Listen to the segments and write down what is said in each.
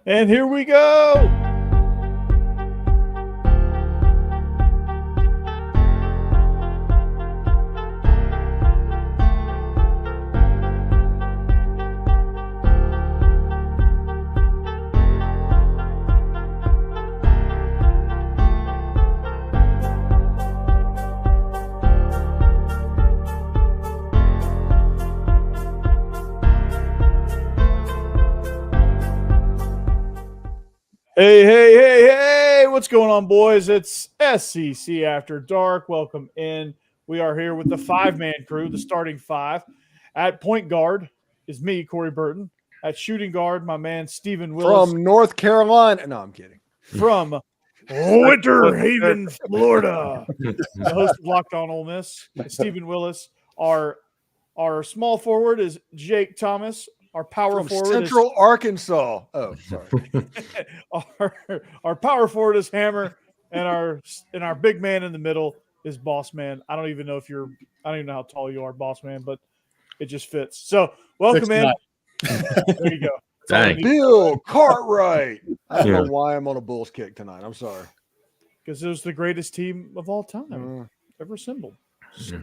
And here we go. Hey, what's going on, boys? It's SEC After Dark. Welcome in. We are here with the five-man crew, the starting five. At point guard is me, Corey Burton. At shooting guard, my man, Steven Willis. From North Carolina. No, I'm kidding. From Winter Haven, Florida. The host of Locked On Ole Miss, Steven Willis. Our small forward is Jake Thomas. Our power From forward Central Arkansas. Oh, sorry. our power forward is Hammer, and our big man in the middle is Boss Man. I don't even know how tall you are, Boss Man, but it just fits. So welcome in. There you go. Dang. Bill Cartwright. I don't know why I'm on a Bulls kick tonight. I'm sorry. Because it was the greatest team of all time ever assembled.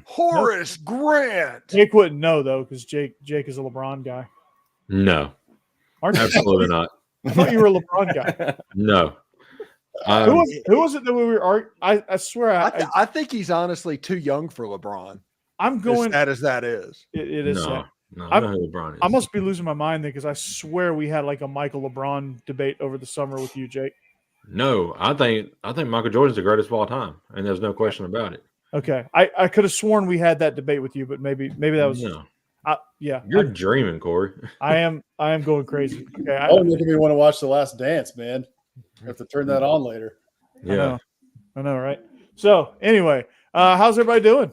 Horace Grant. Jake wouldn't know though, because Jake is a LeBron guy. No, aren't you? Absolutely not. I thought you were a LeBron guy. No. Who was it that we were? I swear. I think he's honestly too young for LeBron. I'm going. As sad as that is. It is. No, I know who LeBron is. I must be losing my mind then, because I swear we had like a Michael LeBron debate over the summer with you, Jake. No, I think Michael Jordan's the greatest of all time, and there's no question about it. Okay, I could have sworn we had that debate with you, but maybe that was no. You're dreaming, Corey. I am going crazy. Okay, making me want to watch The Last Dance, man. I have to turn that on later. Yeah, I know, right? So anyway, how's everybody doing?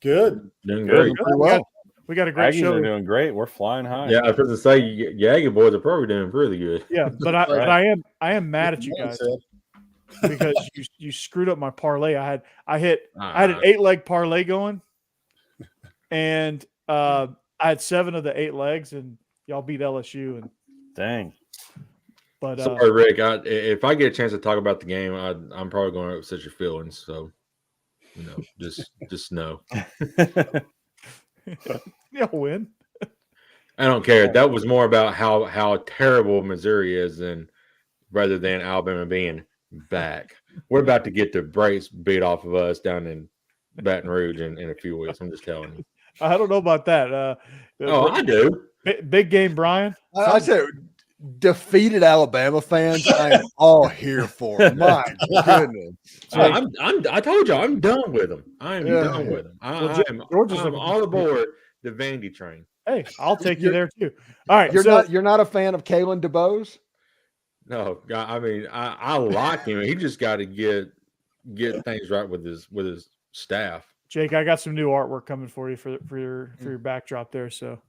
Good. Doing great. We got a great Aggies show. are doing great. We're flying high. Yeah, I was going to say, your Aggie boys are probably doing really good. Yeah, but I am mad at you guys because you screwed up my parlay. I had an 8-leg parlay going, and I had 7 of the 8 legs, and y'all beat LSU. And dang. But sorry, Rick. If I get a chance to talk about the game, I'm probably going to upset your feelings. So, just know. Y'all win. I don't care. That was more about how terrible Missouri is rather than Alabama being back. We're about to get the brakes beat off of us down in Baton Rouge in a few weeks. I'm just telling you. I don't know about that. I do. Big game, Brian. I said defeated Alabama fans. I am all here for. My goodness. I told you I'm done with them. I am done with them. I'm all aboard the Vandy train. Hey, I'll take you there too. All right, you're not a fan of Kalen DeBose? No, I mean I like him. He just got to get things right with his staff. Jake, I got some new artwork coming for you for your backdrop there. So,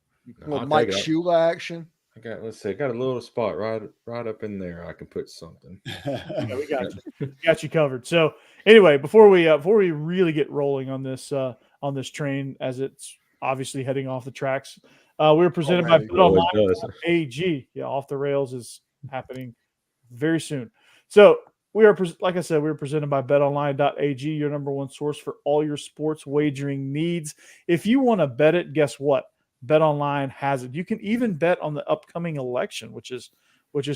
Mike Shula action. I got a little spot right up in there. I can put something. Yeah, we got you. Got you covered. So anyway, before we really get rolling on this train, as it's obviously heading off the tracks, we're presented by BetOnline.ag. Yeah, Off the Rails is happening very soon. So we are, like I said, we're presented by BetOnline.ag, your number one source for all your sports wagering needs. If you want to bet it, guess what? BetOnline has it. You can even bet on the upcoming election, which is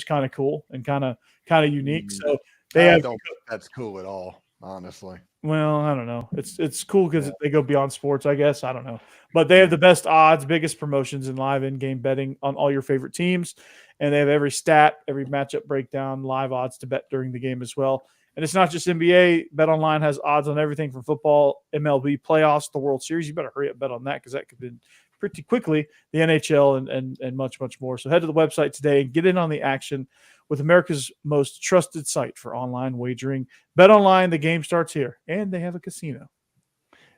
kind of cool and kind of unique. So I don't think that's cool at all, honestly. Well, I don't know. It's cool because they go beyond sports, I guess. I don't know. But they have the best odds, biggest promotions, and live in-game betting on all your favorite teams. And they have every stat, every matchup breakdown, live odds to bet during the game as well. And it's not just NBA. BetOnline has odds on everything from football, MLB playoffs, the World Series. You better hurry up, bet on that, because that could be pretty quickly, the NHL and much, much more. So head to the website today and get in on the action with America's most trusted site for online wagering. BetOnline, the game starts here, and they have a casino.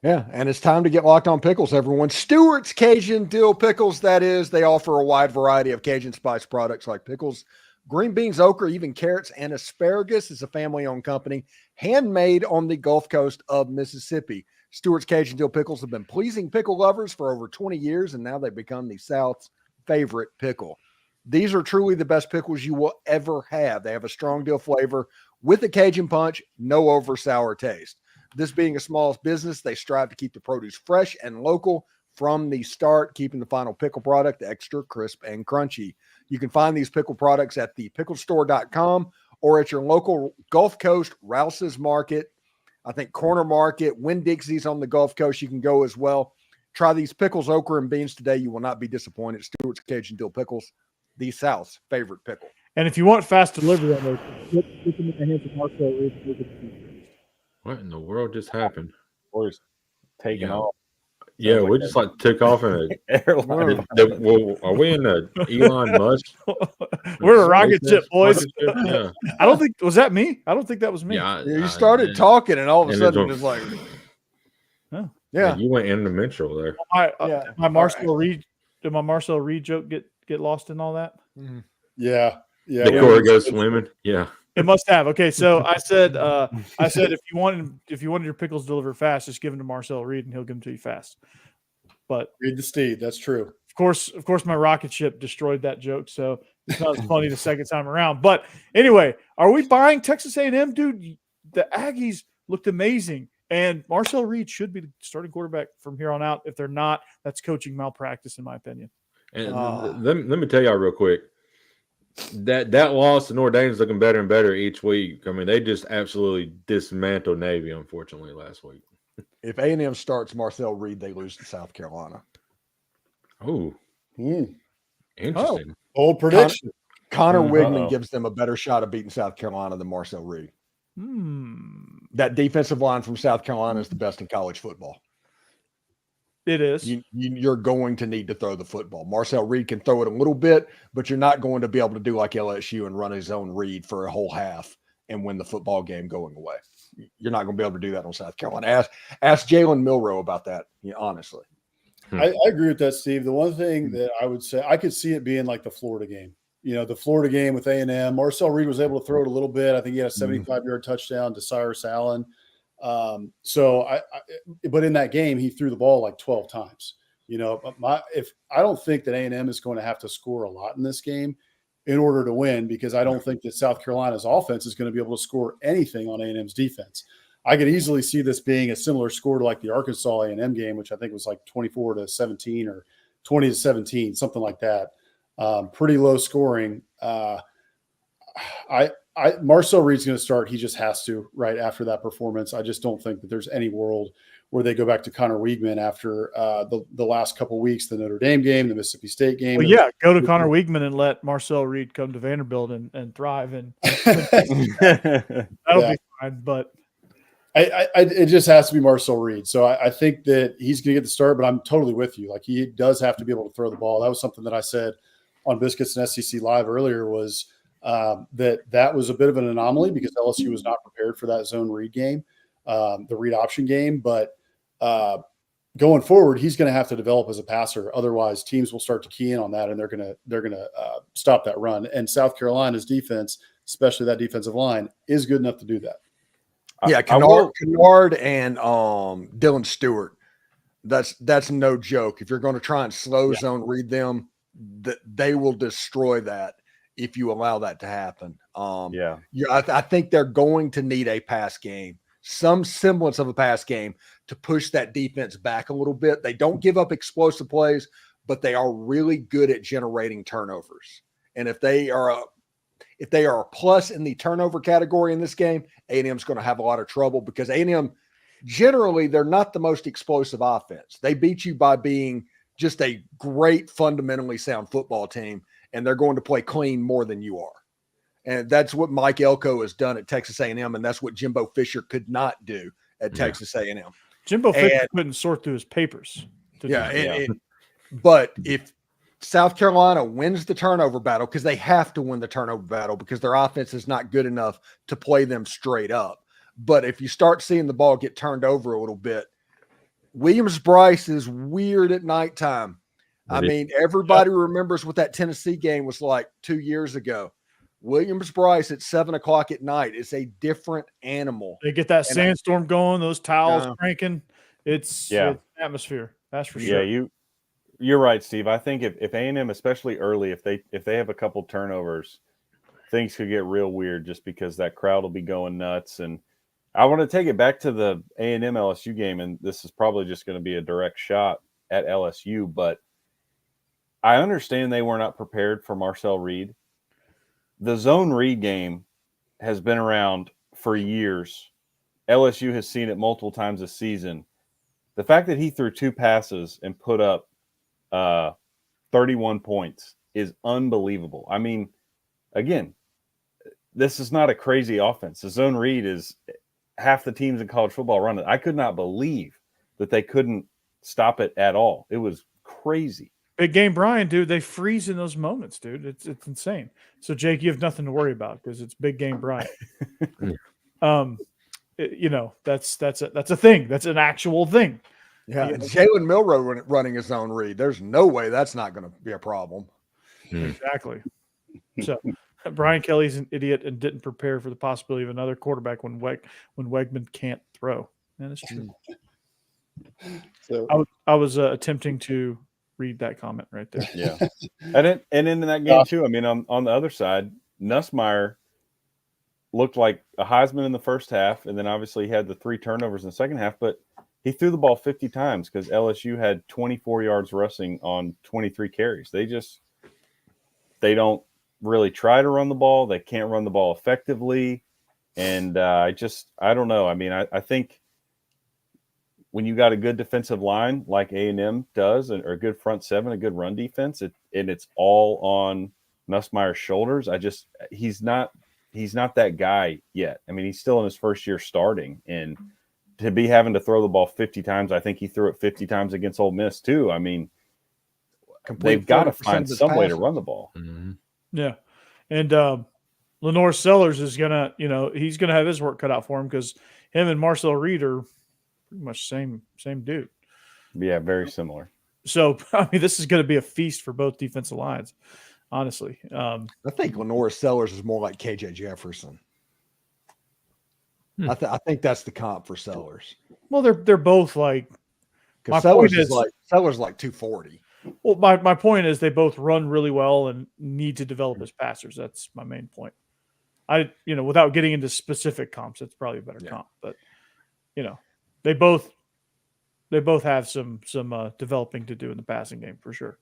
Yeah, and it's time to get locked on pickles, everyone. Stewart's Cajun Dill Pickles, that is. They offer a wide variety of Cajun spice products like pickles, green beans, okra, even carrots, and asparagus. It's a family-owned company, handmade on the Gulf Coast of Mississippi. Stewart's Cajun Dill Pickles have been pleasing pickle lovers for over 20 years, and now they've become the South's favorite pickle. These are truly the best pickles you will ever have. They have a strong dill flavor with a Cajun punch, no over sour taste. This being a small business, they strive to keep the produce fresh and local from the start, keeping the final pickle product extra crisp and crunchy. You can find these pickle products at thepicklestore.com or at your local Gulf Coast Rouse's Market. I think Corner Market, Winn-Dixie's on the Gulf Coast. You can go as well. Try these pickles, okra, and beans today. You will not be disappointed. Stewart's Cajun Dill Pickles, the South's favorite pickle. And if you want fast delivery on those, put them in the hands of Marco. What in the world just happened? Or taking off. Yeah, we just like took off in a Airline. well, are we in a Elon Musk? We're a rocket ship, boys. Rocket ship? Yeah. I don't think was that me. I don't think that was me. Yeah, You started talking, and all of a sudden it's like, yeah, you went interdimensional there. My Marcel Reed. Did my Marcel Reed joke get lost in all that? Yeah. The core goes swimming. Yeah. It must have. Okay, so I said if you wanted your pickles delivered fast, just give them to Marcel Reed and he'll give them to you fast. But Read the steed. That's true. Of course, my rocket ship destroyed that joke, so it's not as funny the second time around. But anyway, are we buying Texas A&M, dude? The Aggies looked amazing, and Marcel Reed should be the starting quarterback from here on out. If they're not, that's coaching malpractice, in my opinion. And let me tell y'all real quick. That loss to Notre Dame's looking better and better each week. I mean, they just absolutely dismantled Navy, unfortunately, last week. if A&M starts Marcel Reed, they lose to South Carolina. Oh, interesting. Bold prediction. Connor Wigman gives them a better shot of beating South Carolina than Marcel Reed. That defensive line from South Carolina is the best in college football. It is. You're going to need to throw the football. Marcel Reed can throw it a little bit, but you're not going to be able to do like LSU and run his own read for a whole half and win the football game going away. You're not going to be able to do that on South Carolina. Ask Jalen Milroe about that, honestly. I agree with that, Steve. The one thing that I would say, I could see it being like the Florida game. The Florida game with A&M. Marcel Reed was able to throw it a little bit. I think he had a 75-yard touchdown to Cyrus Allen. But in that game, he threw the ball like 12 times. I don't think that A&M is going to have to score a lot in this game in order to win, because I don't think that South Carolina's offense is going to be able to score anything on A&M's defense. I could easily see this being a similar score to like the Arkansas A&M game, which I think was like 24-17 or 20-17, something like that. Pretty low scoring. Marcel Reed's going to start. He just has to right after that performance. I just don't think that there's any world where they go back to Connor Wigman after the last couple of weeks, the Notre Dame game, the Mississippi State game. Well, yeah, go to Connor Wigman and let Marcel Reed come to Vanderbilt and thrive. And that'll be fine. But it just has to be Marcel Reed. So I think that he's going to get the start, but I'm totally with you. Like, he does have to be able to throw the ball. That was something that I said on Biscuits and SEC Live earlier, was that was a bit of an anomaly because LSU was not prepared for that zone read game, the read option game. But going forward, he's going to have to develop as a passer. Otherwise, teams will start to key in on that, and they're going to stop that run. And South Carolina's defense, especially that defensive line, is good enough to do that. Yeah, Kennard and Dylan Stewart. That's no joke. If you're going to try and slow zone read them, they will destroy that if you allow that to happen. I think they're going to need a pass game, some semblance of a pass game, to push that defense back a little bit. They don't give up explosive plays, but they are really good at generating turnovers. And if they are a plus in the turnover category in this game, A&M's going to have a lot of trouble, because A&M, generally, they're not the most explosive offense. They beat you by being just a great, fundamentally sound football team, and they're going to play clean more than you are. And that's what Mike Elko has done at Texas A&M, and that's what Jimbo Fisher could not do at Texas A&M. Jimbo Fisher couldn't sort through his papers. But if South Carolina wins the turnover battle, because they have to win the turnover battle because their offense is not good enough to play them straight up. But if you start seeing the ball get turned over a little bit, Williams-Brice is weird at nighttime. I mean, everybody remembers what that Tennessee game was like 2 years ago. Williams-Brice at 7:00 at night is a different animal. They get that sandstorm going, those towels cranking. It's atmosphere. That's for sure. Yeah, You're right, Steve. I think if A&M, especially early, if they have a couple turnovers, things could get real weird just because that crowd will be going nuts. And I want to take it back to the A&M LSU game, and this is probably just going to be a direct shot at LSU, but I understand they were not prepared for Marcel Reed. The zone read game has been around for years. LSU has seen it multiple times this season. The fact that he threw 2 passes and put up 31 points is unbelievable. I mean, again, this is not a crazy offense. The zone read is half the teams in college football run it. I could not believe that they couldn't stop it at all. It was crazy. Big Game Brian, dude, they freeze in those moments, dude. It's insane. So, Jake, you have nothing to worry about because it's Big Game Brian. That's a thing. That's an actual thing. Yeah, and Jalen Milroe running his own read. There's no way that's not going to be a problem. Exactly. So, Brian Kelly's an idiot and didn't prepare for the possibility of another quarterback when Wegman can't throw. That is true. So I was attempting to read that comment right there. Yeah. and in that game too, I mean, on the other side, Nussmeier looked like a Heisman in the first half, and then obviously he had the 3 turnovers in the second half, but he threw the ball 50 times because LSU had 24 yards rushing on 23 carries. They don't really try to run the ball. They can't run the ball effectively. And I don't know. I mean, I think when you got a good defensive line like A&M does, or a good front seven, a good run defense, and it's all on Nussmeier's shoulders, he's not that guy yet. I mean, he's still in his first year starting, and to be having to throw the ball 50 times, I think he threw it 50 times against Ole Miss too. I mean, they've got to find some way to run the ball. Mm-hmm. Yeah. And Lenore Sellers is going to, he's going to have his work cut out for him because him and Marcel Reed are pretty much same dude. Yeah, very similar. So, I mean, this is going to be a feast for both defensive lines, honestly. I think Lenore Sellers is more like KJ Jefferson. I think that's the comp for Sellers. Well, they're both like – because Sellers is like 240. Well, my point is they both run really well and need to develop as passers. That's my main point. Without getting into specific comps, that's probably a better comp. But, they both have some developing to do in the passing game for sure.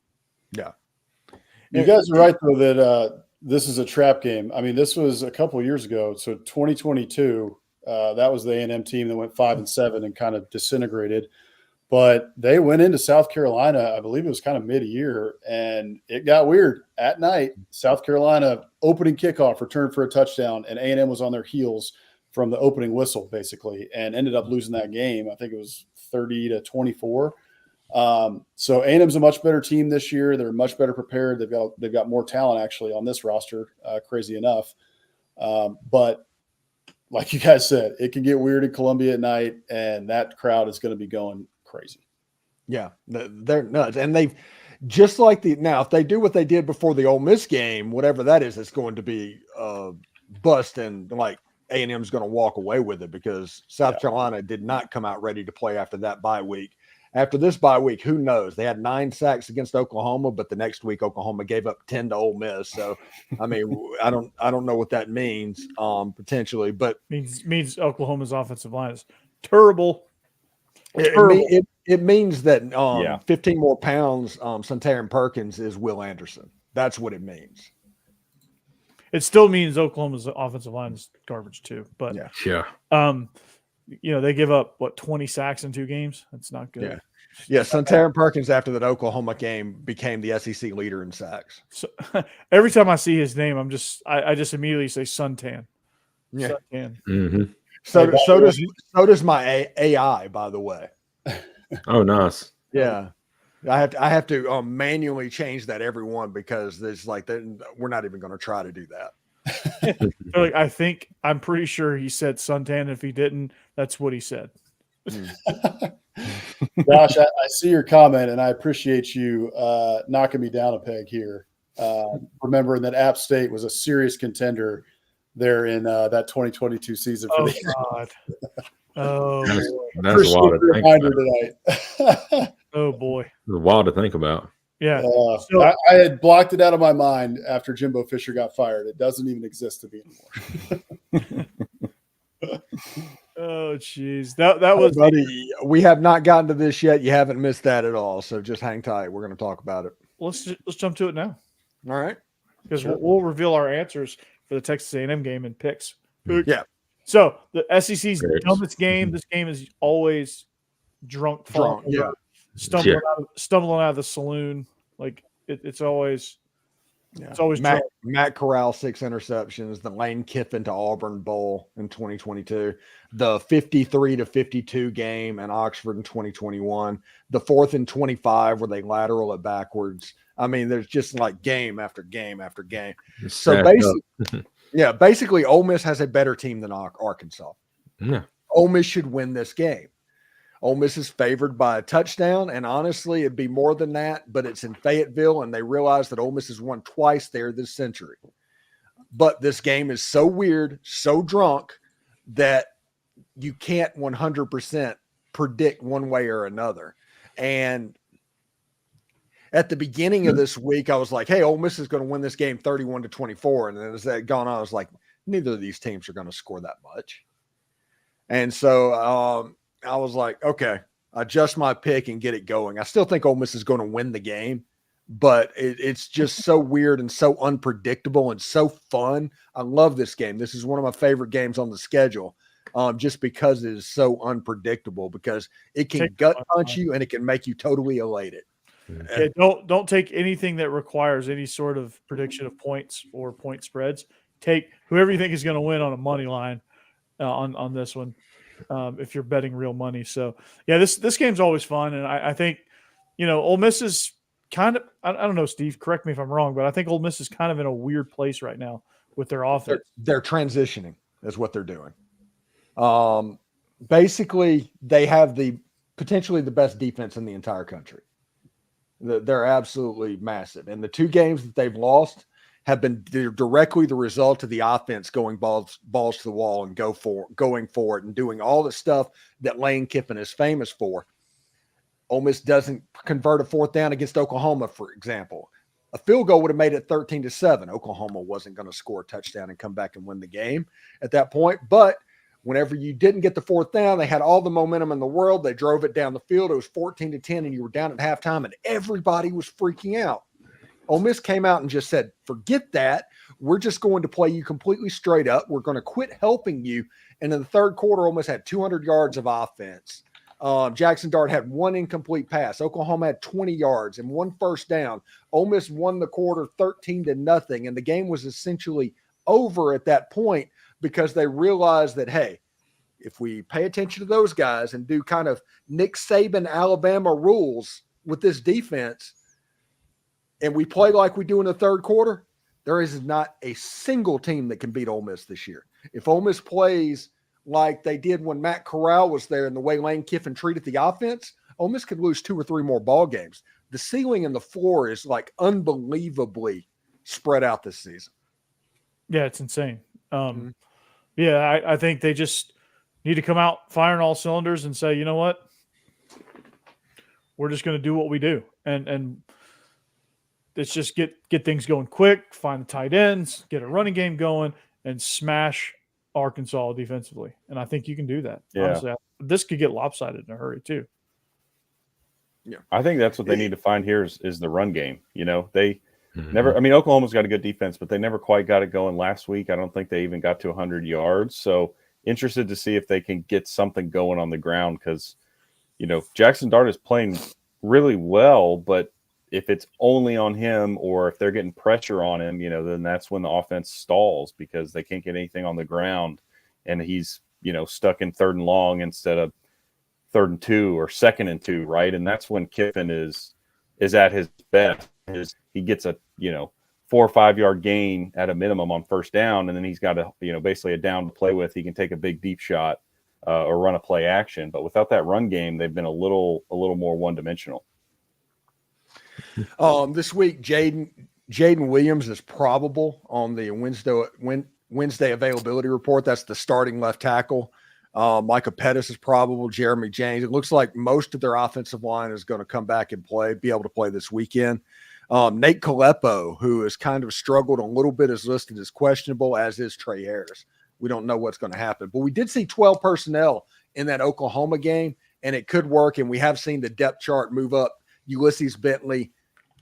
Yeah. You guys are right, though, that this is a trap game. I mean, this was a couple of years ago. So 2022, that was the A&M team that went 5-7 and kind of disintegrated. But they went into South Carolina, I believe it was kind of mid-year, and it got weird. At night, South Carolina opening kickoff, returned for a touchdown, and A&M was on their heels from the opening whistle, basically, and ended up losing that game. I think it was 30-24. So A&M's a much better team this year. They're much better prepared. They've got more talent actually on this roster, crazy enough. But like you guys said, it can get weird in Columbia at night, and that crowd is going to be going crazy. Yeah, they're nuts. And they've just like now, if they do what they did before the Ole Miss game, whatever that is, it's going to be bust, and like A&M's going to walk away with it because South Carolina did not come out ready to play after that bye week. After this bye week, who knows? They had 9 sacks against Oklahoma, but the next week Oklahoma gave up 10 to Ole Miss. So, I mean, I don't know what that means potentially, but means Oklahoma's offensive line is terrible. It means that 15 more pounds, Sontaran Perkins is Will Anderson. That's what it means. It still means Oklahoma's offensive line is garbage too. But they give up 20 sacks in 2 games. That's not good. Yeah. Sontaran Perkins after that Oklahoma game became the SEC leader in sacks. So every time I see his name, I just immediately say suntan. Yeah. Suntan. Mm-hmm. So does my AI, by the way. Oh, nice. Yeah. I have to manually change that every one because there's we're not even going to try to do that. I'm pretty sure he said suntan. If he didn't, that's what he said. Josh, I see your comment, and I appreciate you knocking me down a peg here. Remembering that App State was a serious contender there in that 2022 season. God. Oh, that's a lot of reminder tonight. Oh boy. It's wild to think about. Yeah. So, I had blocked it out of my mind after Jimbo Fisher got fired. It doesn't even exist to me anymore. Oh jeez. That was buddy. We have not gotten to this yet. You haven't missed that at all. So just hang tight. We're going to talk about it. let's jump to it now. All right. Because we'll reveal our answers for the Texas A&M game and picks. Yeah. So the SEC's Picks. dumbest game. This game is always drunk. Yeah. Stumbling out of the saloon. Like it's always. Yeah. It's always Matt Corral, 6 interceptions, the Lane Kiffin to Auburn Bowl in 2022, the 53-52 game in Oxford in 2021, the 4th and 25 where they lateral it backwards. I mean, there's just like game after game after game. So basically, Ole Miss has a better team than Arkansas. Yeah. Ole Miss should win this game. Ole Miss is favored by a touchdown, and honestly, it'd be more than that, but it's in Fayetteville, and they realize that Ole Miss has won twice there this century. But this game is so weird, so drunk, that you can't 100% predict one way or another. And at the beginning of this week, I was like, hey, Ole Miss is going to win this game 31-24. And then as that gone on, I was like, neither of these teams are going to score that much. And so I was like, okay, adjust my pick and get it going. I still think Ole Miss is going to win the game, but it's just so weird and so unpredictable and so fun. I love this game. This is one of my favorite games on the schedule, just because it is so unpredictable, because it can gut punch you and it can make you totally elated. Yeah, don't take anything that requires any sort of prediction of points or point spreads. Take whoever you think is going to win on a money line on this one. If you're betting real money. So yeah, this game's always fun. And I think, Ole Miss is kind of, I don't know, Steve, correct me if I'm wrong, but I think Ole Miss is kind of in a weird place right now with their offense. They're transitioning is what they're doing. Basically they have potentially the best defense in the entire country. They're absolutely massive. And the 2 games that they've lost have been directly the result of the offense going balls to the wall and going for it and doing all the stuff that Lane Kiffin is famous for. Ole Miss doesn't convert a 4th down against Oklahoma, for example. A field goal would have made it 13-7. Oklahoma wasn't going to score a touchdown and come back and win the game at that point. But whenever you didn't get the 4th down, they had all the momentum in the world. They drove it down the field. It was 14-10, and you were down at halftime, and everybody was freaking out. Ole Miss came out and just said, forget that. We're just going to play you completely straight up. We're going to quit helping you. And in the 3rd quarter, Ole Miss had 200 yards of offense. Jackson Dart had 1 incomplete pass. Oklahoma had 20 yards and 1 first down. Ole Miss won the quarter 13-0. And the game was essentially over at that point because they realized that, hey, if we pay attention to those guys and do kind of Nick Saban Alabama rules with this defense, and we play like we do in the 3rd quarter, there is not a single team that can beat Ole Miss this year. If Ole Miss plays like they did when Matt Corral was there and the way Lane Kiffin treated the offense, Ole Miss could lose 2 or 3 more ball games. The ceiling and the floor is like unbelievably spread out this season. Yeah, it's insane. Yeah, I think they just need to come out firing all cylinders and say, you know what? We're just going to do what we do. And let's just get things going quick, find the tight ends, get a running game going, and smash Arkansas defensively. And I think you can do that. Yeah. Honestly, this could get lopsided in a hurry too. Yeah, I think that's what they need to find here is the run game. They never. I mean, Oklahoma's got a good defense, but they never quite got it going last week. I don't think they even got to 100 yards. So interested to see if they can get something going on the ground because, Jackson Dart is playing really well, but if it's only on him or if they're getting pressure on him, then that's when the offense stalls because they can't get anything on the ground and he's, stuck in 3rd and long instead of 3rd and 2 or 2nd and 2. Right. And that's when Kiffin is at his best. He gets a, 4 or 5 yard gain at a minimum on 1st down. And then he's got basically a down to play with. He can take a big deep shot or run a play action. But without that run game, they've been a little more one-dimensional. This week, Jaden Williams is probable on the Wednesday availability report. That's the starting left tackle. Micah Pettis is probable. Jeremy James. It looks like most of their offensive line is going to come back and be able to play this weekend. Nate Kalepo, who has kind of struggled a little bit, is listed as questionable, as is Trey Harris. We don't know what's going to happen. But we did see 12 personnel in that Oklahoma game, and it could work. And we have seen the depth chart move up Ulysses Bentley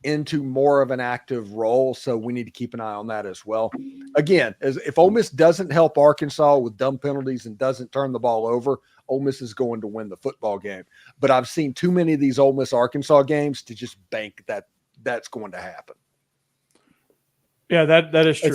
into more of an active role. So we need to keep an eye on that as well. Again, if Ole Miss doesn't help Arkansas with dumb penalties and doesn't turn the ball over, Ole Miss is going to win the football game. But I've seen too many of these Ole Miss Arkansas games to just bank that that's going to happen. Yeah, that is true.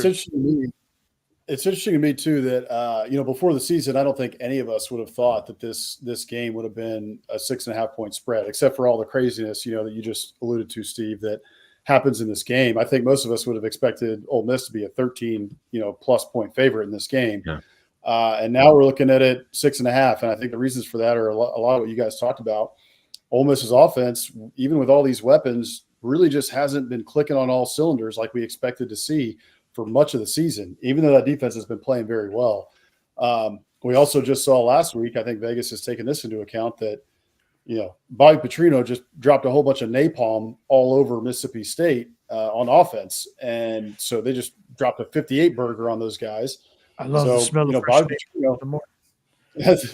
It's interesting to me too that before the season, I don't think any of us would have thought that this game would have been a 6.5 point spread, except for all the craziness, that you just alluded to, Steve, that happens in this game. I think most of us would have expected Ole Miss to be a 13, plus point favorite in this game. Yeah. And now we're looking at it 6.5. And I think the reasons for that are a lot of what you guys talked about. Ole Miss's offense, even with all these weapons, really just hasn't been clicking on all cylinders like we expected to see for much of the season, even though that defense has been playing very well. We also just saw last week, I think Vegas has taken this into account, that, Bobby Petrino just dropped a whole bunch of napalm all over Mississippi State on offense. And so they just dropped a 58 burger on those guys. I love the smell of Bobby Petrino.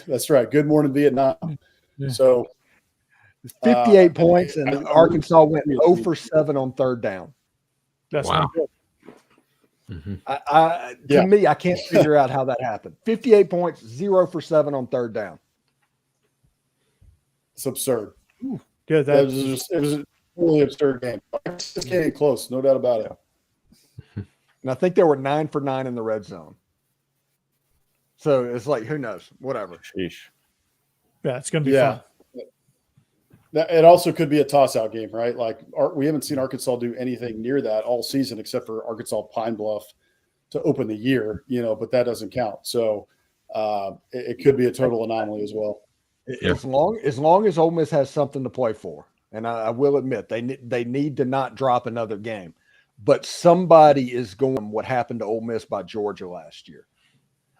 That's right. Good morning, Vietnam. Yeah. So 58 points, and Arkansas went 0 for 7 on third down. That's not good. Mm-hmm. To me, I can't figure out how that happened. 58 points, 0 for 7 on third down. It's absurd. Yeah, it was a really absurd game. This game close, no doubt about it. And I think they were 9 for 9 in the red zone. So it's like, who knows? Whatever. Sheesh. Yeah, it's going to be fun. It also could be a toss-out game, right? Like we haven't seen Arkansas do anything near that all season, except for Arkansas Pine Bluff to open the year, but that doesn't count. So it could be a total anomaly as well. As long as Ole Miss has something to play for, and I will admit they need to not drop another game, but somebody is going what happened to Ole Miss by Georgia last year.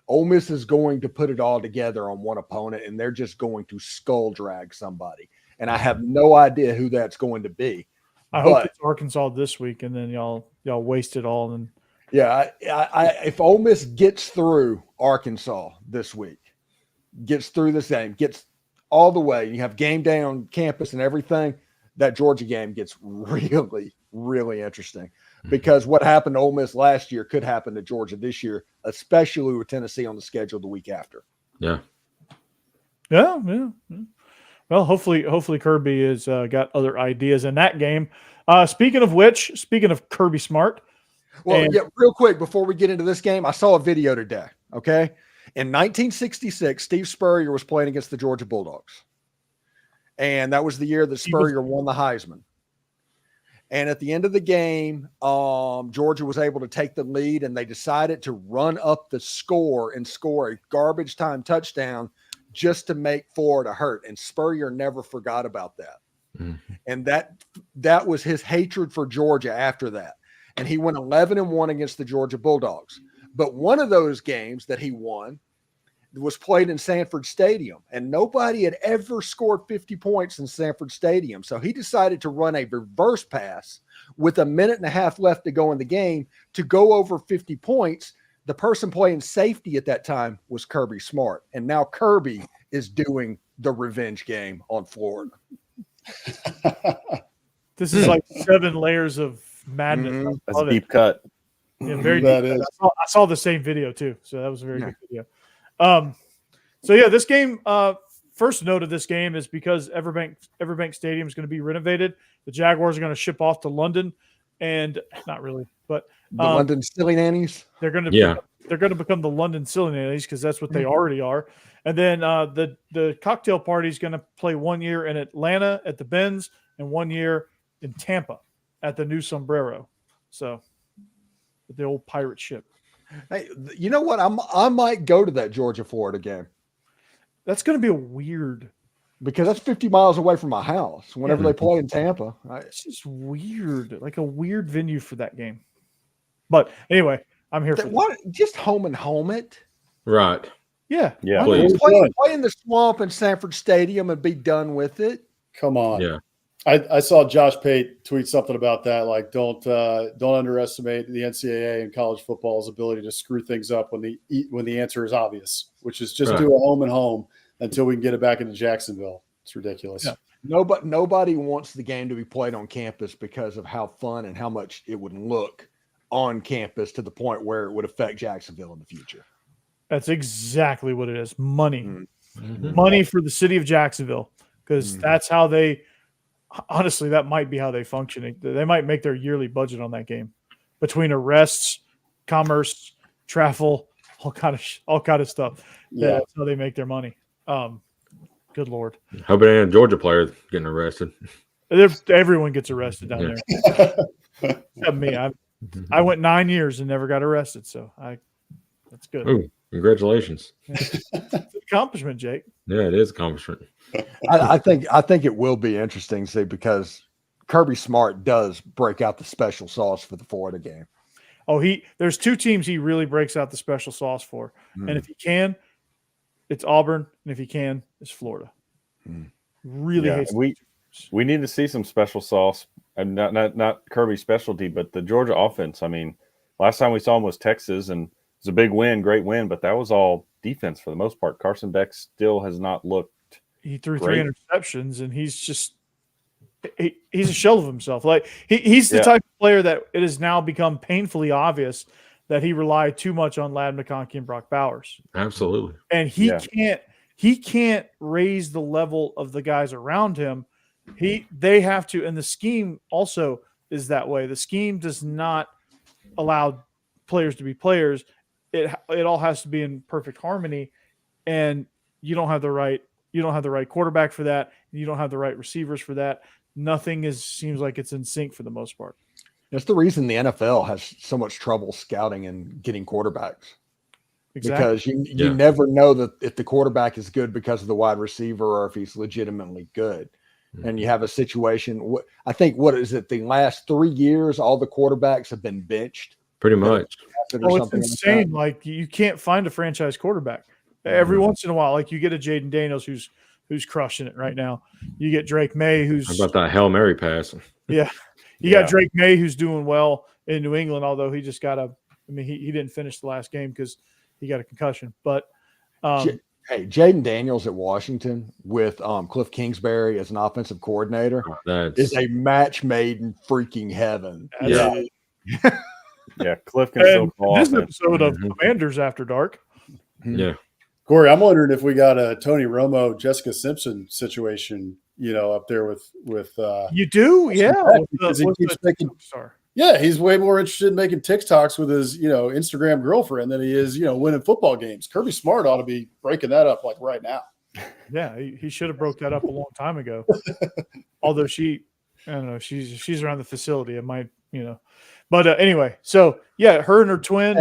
Ole Miss is going to put it all together on one opponent, and they're just going to skull drag somebody. And I have no idea who that's going to be. I hope it's Arkansas this week, and then y'all waste it all. And if Ole Miss gets through Arkansas this week, gets through this game, gets all the way, you have game day on campus and everything, that Georgia game gets really, really interesting. Because what happened to Ole Miss last year could happen to Georgia this year, especially with Tennessee on the schedule the week after. Yeah. Well, hopefully Kirby has got other ideas in that game. Speaking of Kirby Smart. Well, real quick, before we get into this game, I saw a video today, okay? In 1966, Steve Spurrier was playing against the Georgia Bulldogs. And that was the year that Spurrier won the Heisman. And at the end of the game, Georgia was able to take the lead, and they decided to run up the score and score a garbage time touchdown just to make Florida hurt. And Spurrier never forgot about that. Mm-hmm. And that was his hatred for Georgia after that. And he went 11-1 against the Georgia Bulldogs. But one of those games that he won was played in Sanford Stadium, and nobody had ever scored 50 points in Sanford Stadium. So he decided to run a reverse pass with a minute and a half left to go in the game to go over 50 points. The person playing safety at that time was Kirby Smart. And now Kirby is doing the revenge game on Florida. This is like 7 layers of madness. Mm-hmm. That's a deep cut. Yeah, very deep. I saw the same video too. So that was a very good video. This game, first note of this game is because Everbank Stadium is going to be renovated. The Jaguars are going to ship off to London, and not really, but the London Silly Nannies. They're going to become the London Silly Nannies because that's what they already are. And then the cocktail party is going to play 1 year in Atlanta at the Benz and 1 year in Tampa at the New Sombrero. So the old pirate ship. Hey, you know what? I might go to that Georgia-Florida game. That's going to be a weird. Because that's 50 miles away from my house whenever they play in Tampa. It's just weird. Like a weird venue for that game. But anyway, I'm here for what? Just home and home it. Right. Yeah. Yeah. Why not? Please. Play in the swamp in Sanford Stadium and be done with it. Come on. Yeah. I saw Josh Pate tweet something about that. Like, don't underestimate the NCAA and college football's ability to screw things up when the answer is obvious, which is just do a home and home until we can get it back into Jacksonville. It's ridiculous. Yeah. Nobody wants the game to be played on campus because of how fun and how much it would look on campus to the point where it would affect Jacksonville in the future. That's exactly what it is. Money. Mhm. Money for the city of Jacksonville, because that's how they – honestly, that might be how they function. They might make their yearly budget on that game between arrests, commerce, travel, all kind of stuff. Yeah. That's how they make their money. Good Lord. Hope it ain't a Georgia player getting arrested. Everyone gets arrested down there. Except me. I went 9 years and never got arrested, so that's good. Ooh, congratulations. It's an accomplishment, Jake. Yeah, it is accomplishment. I think it will be interesting to see because Kirby Smart does break out the special sauce for the Florida game. Oh, there's two teams he really breaks out the special sauce for. And if he can, it's Auburn, and if he can, it's Florida. Really hates we need to see some special sauce. And not Kirby's specialty, but the Georgia offense. I mean, last time we saw him was Texas, and it was a big win, great win, but that was all defense for the most part. Carson Beck still has not looked. He threw great. 3 interceptions, and he's just he's a shell of himself. Like he's the type of player that it has now become painfully obvious that he relied too much on Ladd McConkey and Brock Bowers. Absolutely. And he can't raise the level of the guys around him. They have to, and the scheme also is that way. The scheme does not allow players to be players. It all has to be in perfect harmony, and you don't have the right quarterback for that. You don't have the right receivers for that. Nothing seems like it's in sync for the most part. That's the reason the NFL has so much trouble scouting and getting quarterbacks. Exactly. Because you never know that if the quarterback is good because of the wide receiver or if he's legitimately good. And you have a situation. I think the last 3 years, all the quarterbacks have been benched. Pretty much. It's insane. Like you can't find a franchise quarterback. Every once in a while, like you get a Jaden Daniels who's crushing it right now. You get Drake May How about that Hail Mary pass? Yeah. You got Drake May who's doing well in New England, although he just got he didn't finish the last game because he got a concussion. But Jaden Daniels at Washington with Cliff Kingsbury as an offensive coordinator is a match made in freaking heaven. Yeah. Yeah, Cliff can still call this offense. episode of Commanders After Dark. Yeah. Corey, I'm wondering if we got a Tony Romo, Jessica Simpson situation, up there with you do, yeah. Because he keeps making he's way more interested in making TikToks with his, Instagram girlfriend than he is, winning football games. Kirby Smart ought to be breaking that up like right now. Yeah, he should have broke that up a long time ago. Although I don't know, she's around the facility. It might, But anyway, so yeah, her and her twin.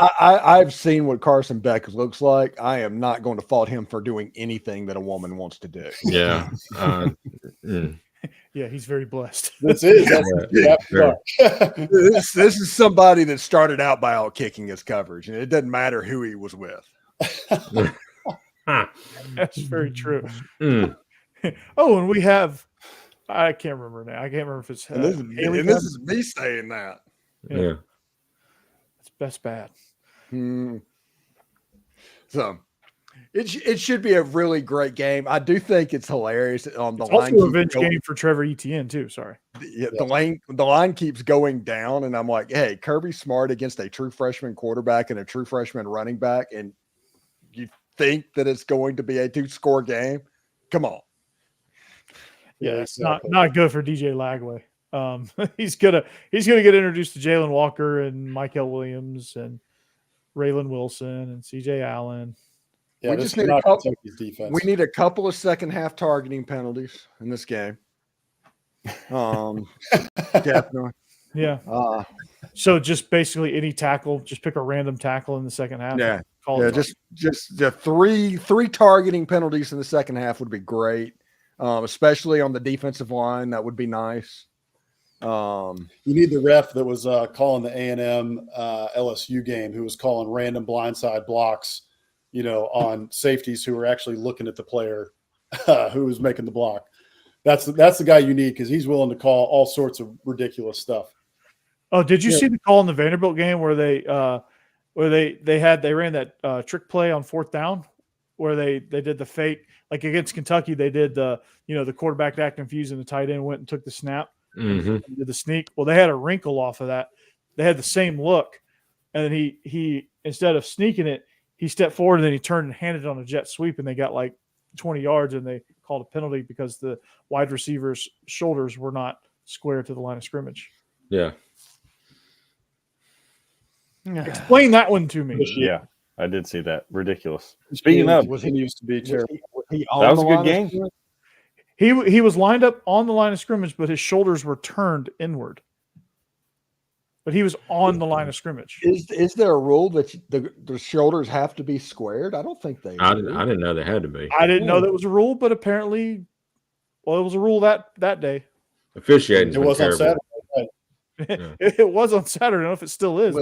I've seen what Carson Beck looks like. I am not going to fault him for doing anything that a woman wants to do. Yeah. Yeah, he's very blessed. This is this is somebody that started out by out kicking his coverage, and it doesn't matter who he was with. That's very true. Oh, and we have. I can't remember now. I can't remember if it's this is me saying that. Yeah. That's bad. So it should be a really great game. I do think it's hilarious. It's also a revenge game for Trevor Etienne too. Sorry. The line keeps going down, and I'm like, hey, Kirby Smart against a true freshman quarterback and a true freshman running back, and you think that it's going to be a 2-score game? Come on. Yeah, it's not good for DJ Lagway. He's gonna get introduced to Jalen Walker and Michael Williams and Raylan Wilson and CJ Allen. Yeah, we just need a couple of second half targeting penalties in this game. Definitely. Yeah. So just basically any tackle, just pick a random tackle in the second half. Yeah. Just the three targeting penalties in the second half would be great. Especially on the defensive line, that would be nice. You need the ref that was calling the A&M LSU game, who was calling random blindside blocks, on safeties who were actually looking at the player who was making the block. That's the guy you need, because he's willing to call all sorts of ridiculous stuff. Oh, did you see the call in the Vanderbilt game where they ran that trick play on 4th down, where they did the fake, like against Kentucky, they did the quarterback got confused and the tight end went and took the snap, and did the sneak. Well, they had a wrinkle off of that. They had the same look, and then he instead of sneaking it, he stepped forward and then he turned and handed it on a jet sweep, and they got like 20 yards, and they called a penalty because the wide receiver's shoulders were not square to the line of scrimmage. Yeah. Explain that one to me. Yeah, I did see that. Ridiculous. Speaking of, he used to be terrible. that was a good game. He was lined up on the line of scrimmage, but his shoulders were turned inward. But he was on the line of scrimmage. Is there a rule that the shoulders have to be squared? I don't think they. I didn't know they had to be. I didn't know that was a rule, but apparently, it was a rule that day. Officiating. It was on Saturday. Yeah. It was on Saturday. I don't know if it still is.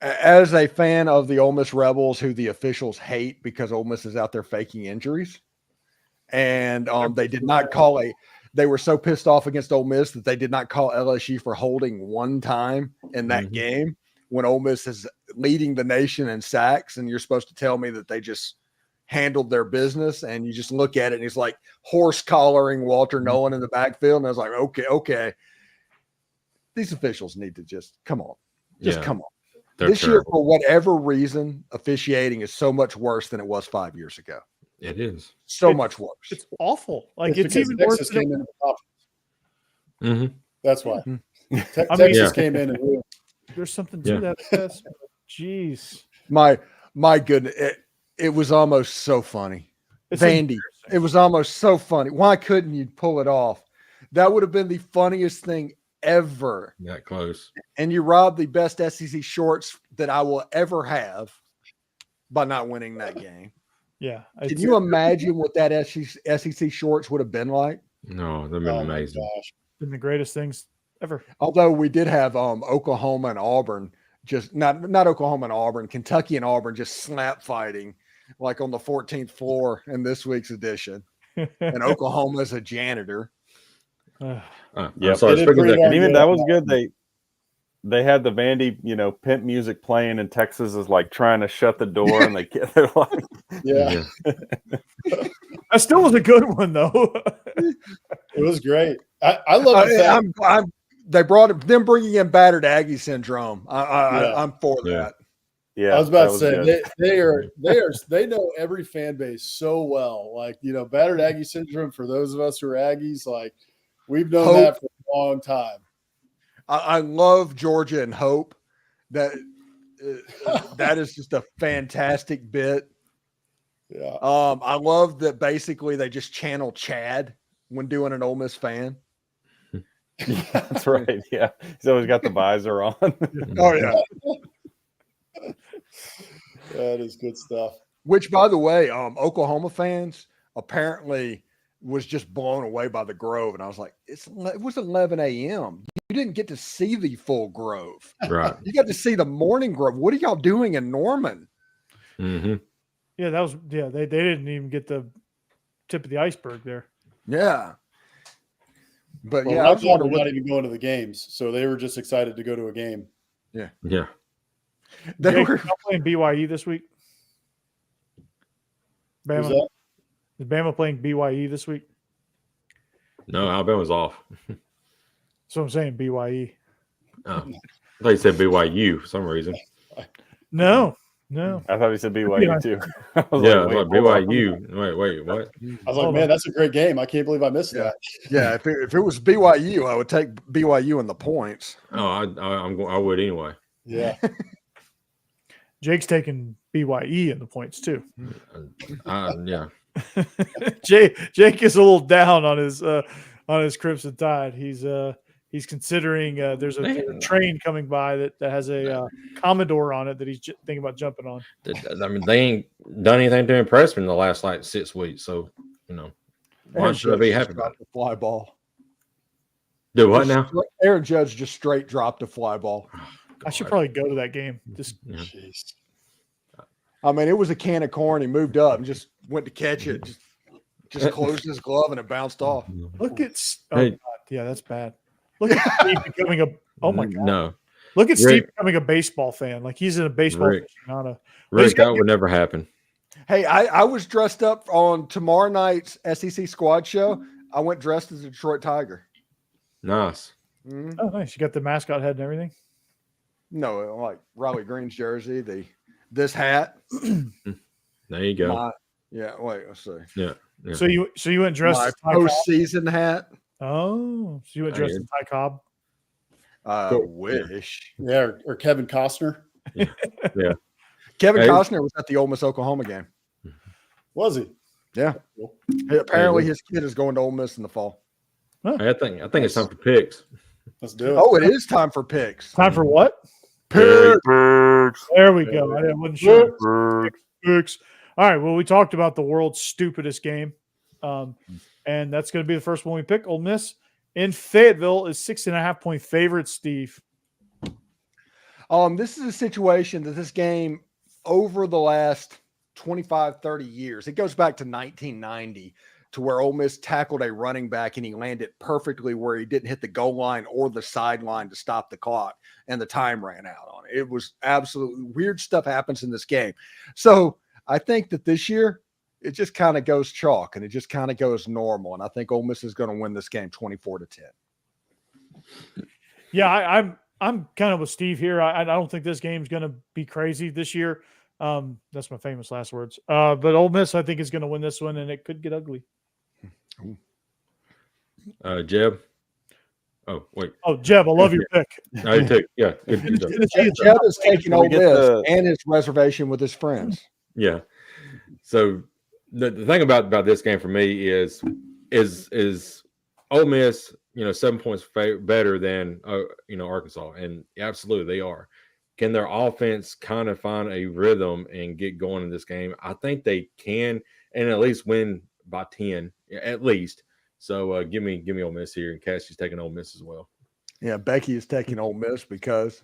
As a fan of the Ole Miss Rebels, who the officials hate because Ole Miss is out there faking injuries, and they did not call they were so pissed off against Ole Miss that they did not call LSU for holding one time in that game when Ole Miss is leading the nation in sacks, and you're supposed to tell me that they just handled their business, and you just look at it and he's like horse collaring Walter Nolan in the backfield, and I was like, okay, these officials need to just come on. Come on. This year, for whatever reason, officiating is so much worse than it was 5 years ago. It is so much worse. It's awful. Like it's even Texas worse. Came in the Mm-hmm. That's why. Texas came in and there's something to that. Yes. Jeez. My goodness, it was almost so funny. Vandy, it was almost so funny. Why couldn't you pull it off? That would have been the funniest thing ever. That close. And you robbed the best SEC shorts that I will ever have by not winning that game. Yeah. Can you imagine what that SEC shorts would have been like? No, they've been amazing. Been the greatest things ever. Although we did have Oklahoma and Auburn, just not Oklahoma and Auburn, Kentucky and Auburn just slap fighting like on the 14th floor in this week's edition. And Oklahoma's a janitor. Yeah, sorry, and even that was good. They had the Vandy, pimp music playing, and Texas is like trying to shut the door, and they're like, yeah. That still was a good one though. It was great. I love it. They brought them bringing in battered Aggie syndrome. I'm for that. Yeah, I was about to say they know every fan base so well. Like, battered Aggie syndrome, for those of us who are Aggies, like we've known that for a long time. I love Georgia and Hope. That is just a fantastic bit. Yeah. I love that basically they just channel Chad when doing an Ole Miss fan. Yeah, that's right. Yeah. He's always got the visor on. Oh, yeah. That is good stuff. Which, by the way, Oklahoma fans apparently was just blown away by the Grove. And I was like, it was 11 a.m. You didn't get to see the full Grove. Right. You got to see the morning Grove. What are y'all doing in Norman? Mm-hmm. Yeah, they didn't even get the tip of the iceberg there. Yeah. But well, yeah, I thought we're not even going to the games, so they were just excited to go to a game. Yeah. Yeah. They were playing BYU this week. Bama. Is Bama playing BYU this week? No, Alabama's off. So I'm saying BYU. Oh, I thought you said BYU for some reason. No. I thought he said BYU too. Yeah, like BYU. Wait, what? I was like, man, that's a great game. I can't believe I missed that. Yeah, if it was BYU, I would take BYU in the points. Oh, I would anyway. Yeah. Jake's taking BYE in the points too. Yeah. Jake is a little down on his Crimson Tide. He's considering there's a train coming by that has a Commodore on it that he's thinking about jumping on. I mean, they ain't done anything to impress me in the last 6 weeks. So, why should I be happy about the fly ball? Do what now? Aaron Judge just straight dropped a fly ball. I should probably go to that game. Just Yeah. Jeez. I mean, it was a can of corn. He moved up and just went to catch it. Just closed his glove and it bounced off. look at. Oh, Hey. God. Yeah, that's bad. Look at Steve becoming a. Oh my God. No, Look at Steve Rick. becoming a baseball fan. Like he's in a baseball Rick. aficionado. Rick, that would never happen. Hey, I was dressed up on tomorrow night's SEC squad show. I went dressed as a Detroit Tiger. Nice. Mhm. Oh, nice. You got the mascot head and everything. No, like Riley Green's jersey, this hat. There you go. Let's see. Yeah. So you went dressed My as Ty Cobb? postseason hat. Oh, so you went dressed as Ty Cobb? I wish. Yeah, or Kevin Costner. Kevin Hey. Costner was at the Ole Miss Oklahoma game. Was he? Yeah. Cool. Apparently his kid is going to Ole Miss in the fall. I think it's time for picks. Let's do it. Oh, it is time for picks. Time for what? Picks. There we go. I wasn't sure. Picks. All right. Well, we talked about the world's stupidest game, and that's going to be the first one we pick. Ole Miss in Fayetteville is 6.5-point favorite. Steve. This is a situation that this game over the last 25, 30 years, it goes back to 1990 to where Ole Miss tackled a running back and he landed perfectly where he didn't hit the goal line or the sideline to stop the clock and the time ran out on it. It was absolutely weird stuff happens in this game. So I think that this year it just kind of goes chalk and it just kind of goes normal. And I think Ole Miss is going to win this game 24-10. Yeah, I'm kind of with Steve here. I don't think this game's going to be crazy this year. That's my famous last words. But Ole Miss, I think, is going to win this one, and it could get ugly. Jeb. Oh, wait. Oh, Jeb, I love your pick. No, you took. Yeah. Good job. Jeb is taking Can we Ole get Miss and his reservation with his friends. Yeah. So the thing about this game for me is Ole Miss, 7 points better than Arkansas, and absolutely they are. Can their offense kind of find a rhythm and get going in this game? I think they can, and at least win by 10, at least. So give me Ole Miss here, and Cassie's taking Ole Miss as well. Yeah, Becky is taking Ole Miss because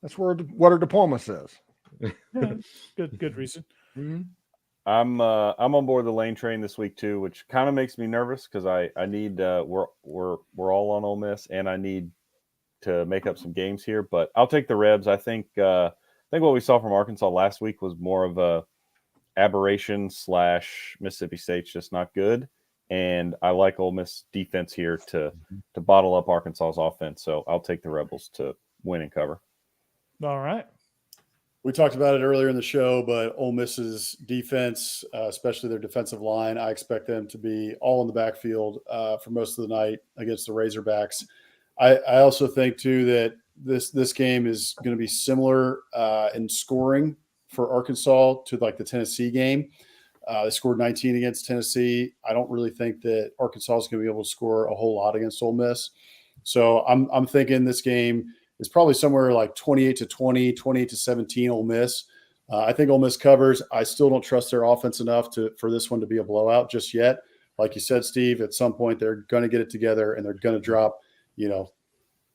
that's what her diploma says. Yeah, good reason. Mm-hmm. I'm on board the lane train this week too, which kind of makes me nervous because I need we're all on Ole Miss and I need to make up some games here, but I'll take the Rebs. I think what we saw from Arkansas last week was more of a aberration / Mississippi State's just not good, and I like Ole Miss defense here to bottle up Arkansas's offense. So I'll take the Rebels to win and cover. All right. We talked about it earlier in the show, but Ole Miss's defense, especially their defensive line, I expect them to be all in the backfield for most of the night against the Razorbacks. I also think, too, that this game is going to be similar in scoring for Arkansas to like the Tennessee game. They scored 19 against Tennessee. I don't really think that Arkansas is going to be able to score a whole lot against Ole Miss. So I'm thinking this game is probably somewhere like 28-20, 28-17 Ole Miss. I think Ole Miss covers. I still don't trust their offense enough for this one to be a blowout just yet. Like you said, Steve, at some point they're going to get it together and they're going to drop,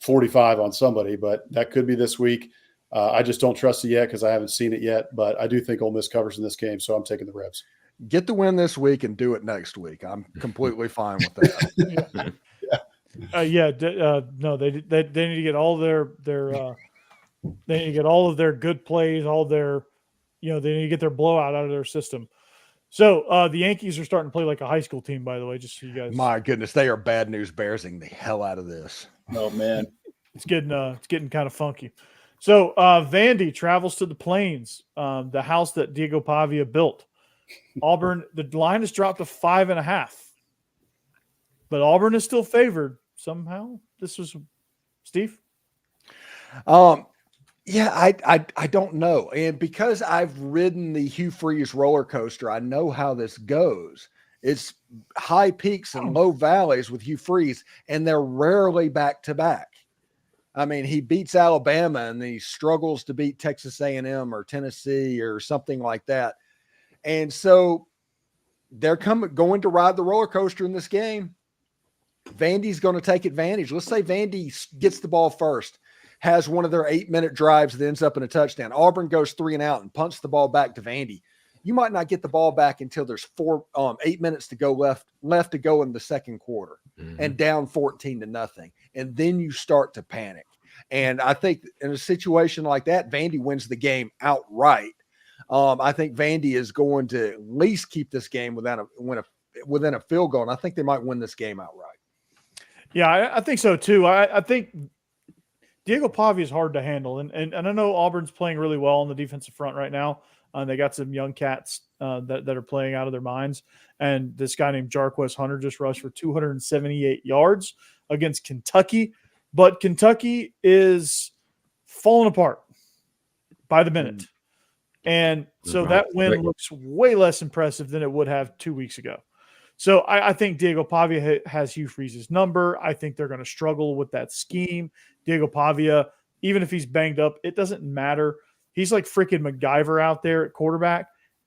45 on somebody, but that could be this week. I just don't trust it yet because I haven't seen it yet, but I do think Ole Miss covers in this game, so I'm taking the Rebs. Get the win this week and do it next week. I'm completely fine with that. No, they need to get all their they need to get all of their good plays, all their, they need to get their blowout out of their system. So the Yankees are starting to play like a high school team, by the way, just so you guys. My goodness, they are bad news bearsing the hell out of this. Oh man, it's getting kind of funky. So Vandy travels to the Plains, the house that Diego Pavia built. Auburn, the line has dropped to 5.5, but Auburn is still favored somehow. This was Steve. Yeah, I don't know. And because I've ridden the Hugh Freeze roller coaster, I know how this goes. It's high peaks and low valleys with Hugh Freeze, and they're rarely back to back. I mean, he beats Alabama and he struggles to beat Texas A&M or Tennessee or something like that. And so they're going to ride the roller coaster in this game. Vandy's going to take advantage. Let's say Vandy gets the ball first, has one of their 8-minute drives that ends up in a touchdown. Auburn goes 3 and out and punts the ball back to Vandy. You might not get the ball back until there's 8 minutes to go left to go in the second quarter, and down 14-0. And then you start to panic. And I think in a situation like that, Vandy wins the game outright. I think Vandy is going to at least keep this game within a field goal, and I think they might win this game outright. Yeah, I think so too. I think Diego Pavia is hard to handle, and I know Auburn's playing really well on the defensive front right now. They got some young cats that are playing out of their minds, and this guy named Jarquez Hunter just rushed for 278 yards against Kentucky, but Kentucky is falling apart by the minute. And so that win looks way less impressive than it would have 2 weeks ago. So I think Diego Pavia has Hugh Freeze's number. I think they're going to struggle with that scheme. Diego Pavia, even if he's banged up, it doesn't matter. He's like freaking MacGyver out there at quarterback,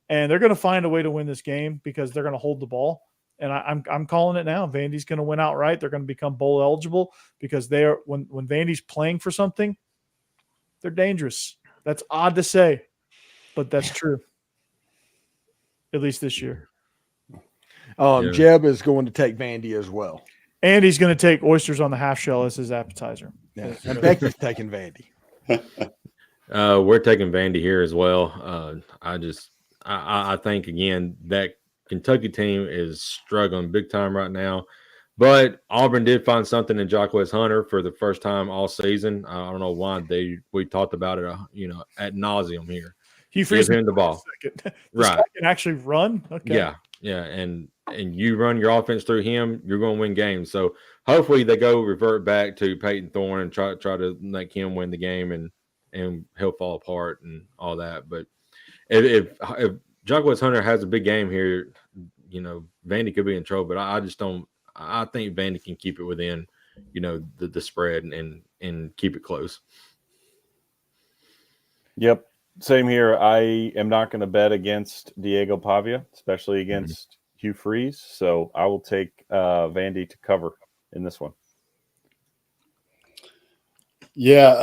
and they're going to find a way to win this game because they're going to hold the ball. And I'm calling it now. Vandy's going to win outright. They're going to become bowl eligible because they are when Vandy's playing for something, they're dangerous. That's odd to say, but that's true. At least this year. Jeb is going to take Vandy as well. And he's going to take oysters on the half shell as his appetizer. Yeah. And Becky's taking Vandy. We're taking Vandy here as well. I think, again, that Kentucky team is struggling big time right now. But Auburn did find something in Jarquez Hunter for the first time all season. I don't know why we talked about it, ad nauseum here. He frees him the ball. Right. Guy can actually run. Okay. Yeah. And you run your offense through him, you're going to win games. So hopefully they revert back to Peyton Thorne and try to make him win the game and he'll fall apart and all that. But if Jarquez Hunter has a big game here, Vandy could be in trouble. But I just don't. I think Vandy can keep it within, the spread and keep it close. Yep. Same here. I am not going to bet against Diego Pavia, especially against Hugh Freeze. So I will take Vandy to cover in this one. Yeah,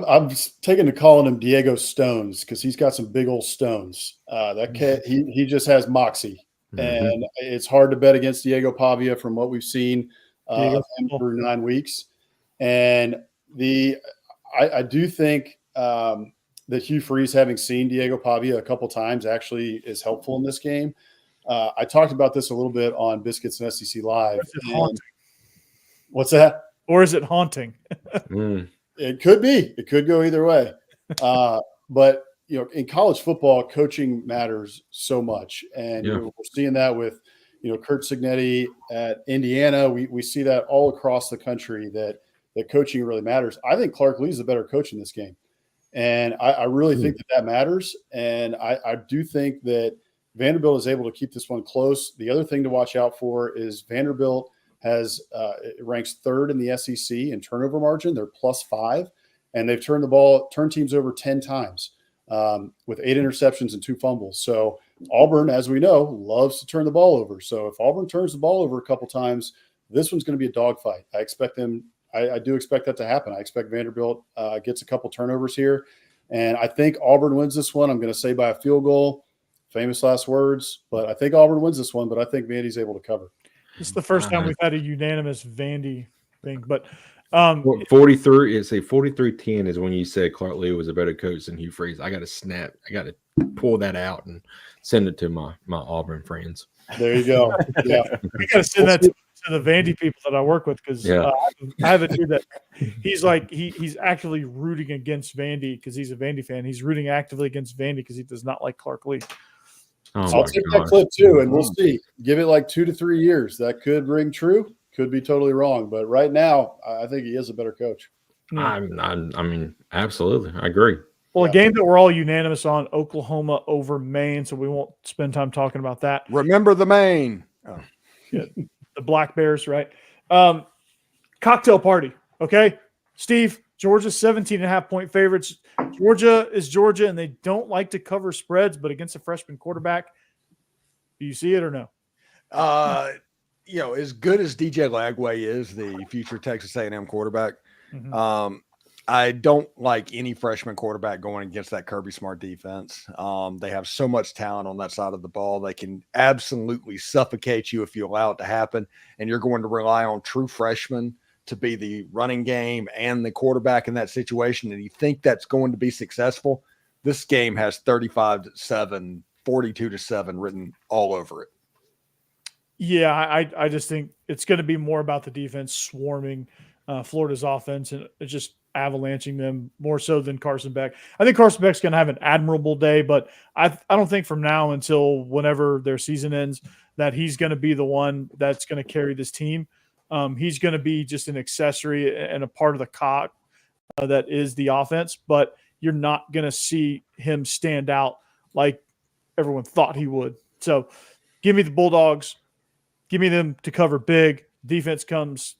I'm taking to calling him Diego Stones because he's got some big old stones. That kid, he just has moxie, and it's hard to bet against Diego Pavia from what we've seen through 9 weeks. And I do think that Hugh Freeze, having seen Diego Pavia a couple times, actually is helpful in this game. I talked about this a little bit on Biscuits and SEC Live. What's that? Or is it haunting? It could be. It could go either way. But, in college football, coaching matters so much. And we're seeing that with, Kurt Cignetti at Indiana. We see that all across the country that coaching really matters. I think Clark Lee is a better coach in this game. And I really think that matters. And I do think that Vanderbilt is able to keep this one close. The other thing to watch out for is Vanderbilt ranks third in the SEC in turnover margin. They're +5, and they've turned teams over 10 times with 8 interceptions and 2 fumbles. So Auburn, as we know, loves to turn the ball over. So if Auburn turns the ball over a couple times, this one's going to be a dogfight. I expect them. I do expect that to happen. I expect Vanderbilt gets a couple turnovers here, and I think Auburn wins this one. I'm going to say by a field goal. Famous last words, but I think Auburn wins this one. But I think Vandy's able to cover. This is the first time we've had a unanimous Vandy thing, but 43. It's a 43-10 is when you said Clark Lee was a better coach than Hugh Freeze. I got to snap. I got to pull that out and send it to my Auburn friends. There you go. Yeah, we got to send that to the Vandy people that I work with because I have a dude that he's like he's actively rooting against Vandy because he's a Vandy fan. He's rooting actively against Vandy because he does not like Clark Lee. I'll take that clip too, and we'll see. Give it like 2 to 3 years. That could ring true. Could be totally wrong, but right now, I think he is a better coach. I mean, absolutely, I agree. Well, a game that we're all unanimous on: Oklahoma over Maine. So we won't spend time talking about that. Remember the Maine. Oh. Yeah, the Black Bears, right? Cocktail party. Okay, Steve. Georgia's 17.5-point favorites. Georgia is Georgia, and they don't like to cover spreads, but against a freshman quarterback, do you see it or no? as good as DJ Lagway is, the future Texas A&M quarterback, I don't like any freshman quarterback going against that Kirby Smart defense. They have so much talent on that side of the ball. They can absolutely suffocate you if you allow it to happen. And you're going to rely on true freshmen to be the running game and the quarterback in that situation. And you think that's going to be successful. This game has 35-7, 42-7 written all over it. Yeah, I just think it's going to be more about the defense swarming Florida's offense and just avalanching them more so than Carson Beck. I think Carson Beck's going to have an admirable day, but I don't think from now until whenever their season ends that he's going to be the one that's going to carry this team. He's going to be just an accessory and a part of the cog that is the offense, but you're not going to see him stand out like everyone thought he would. So give me the Bulldogs. Give me them to cover big. Defense comes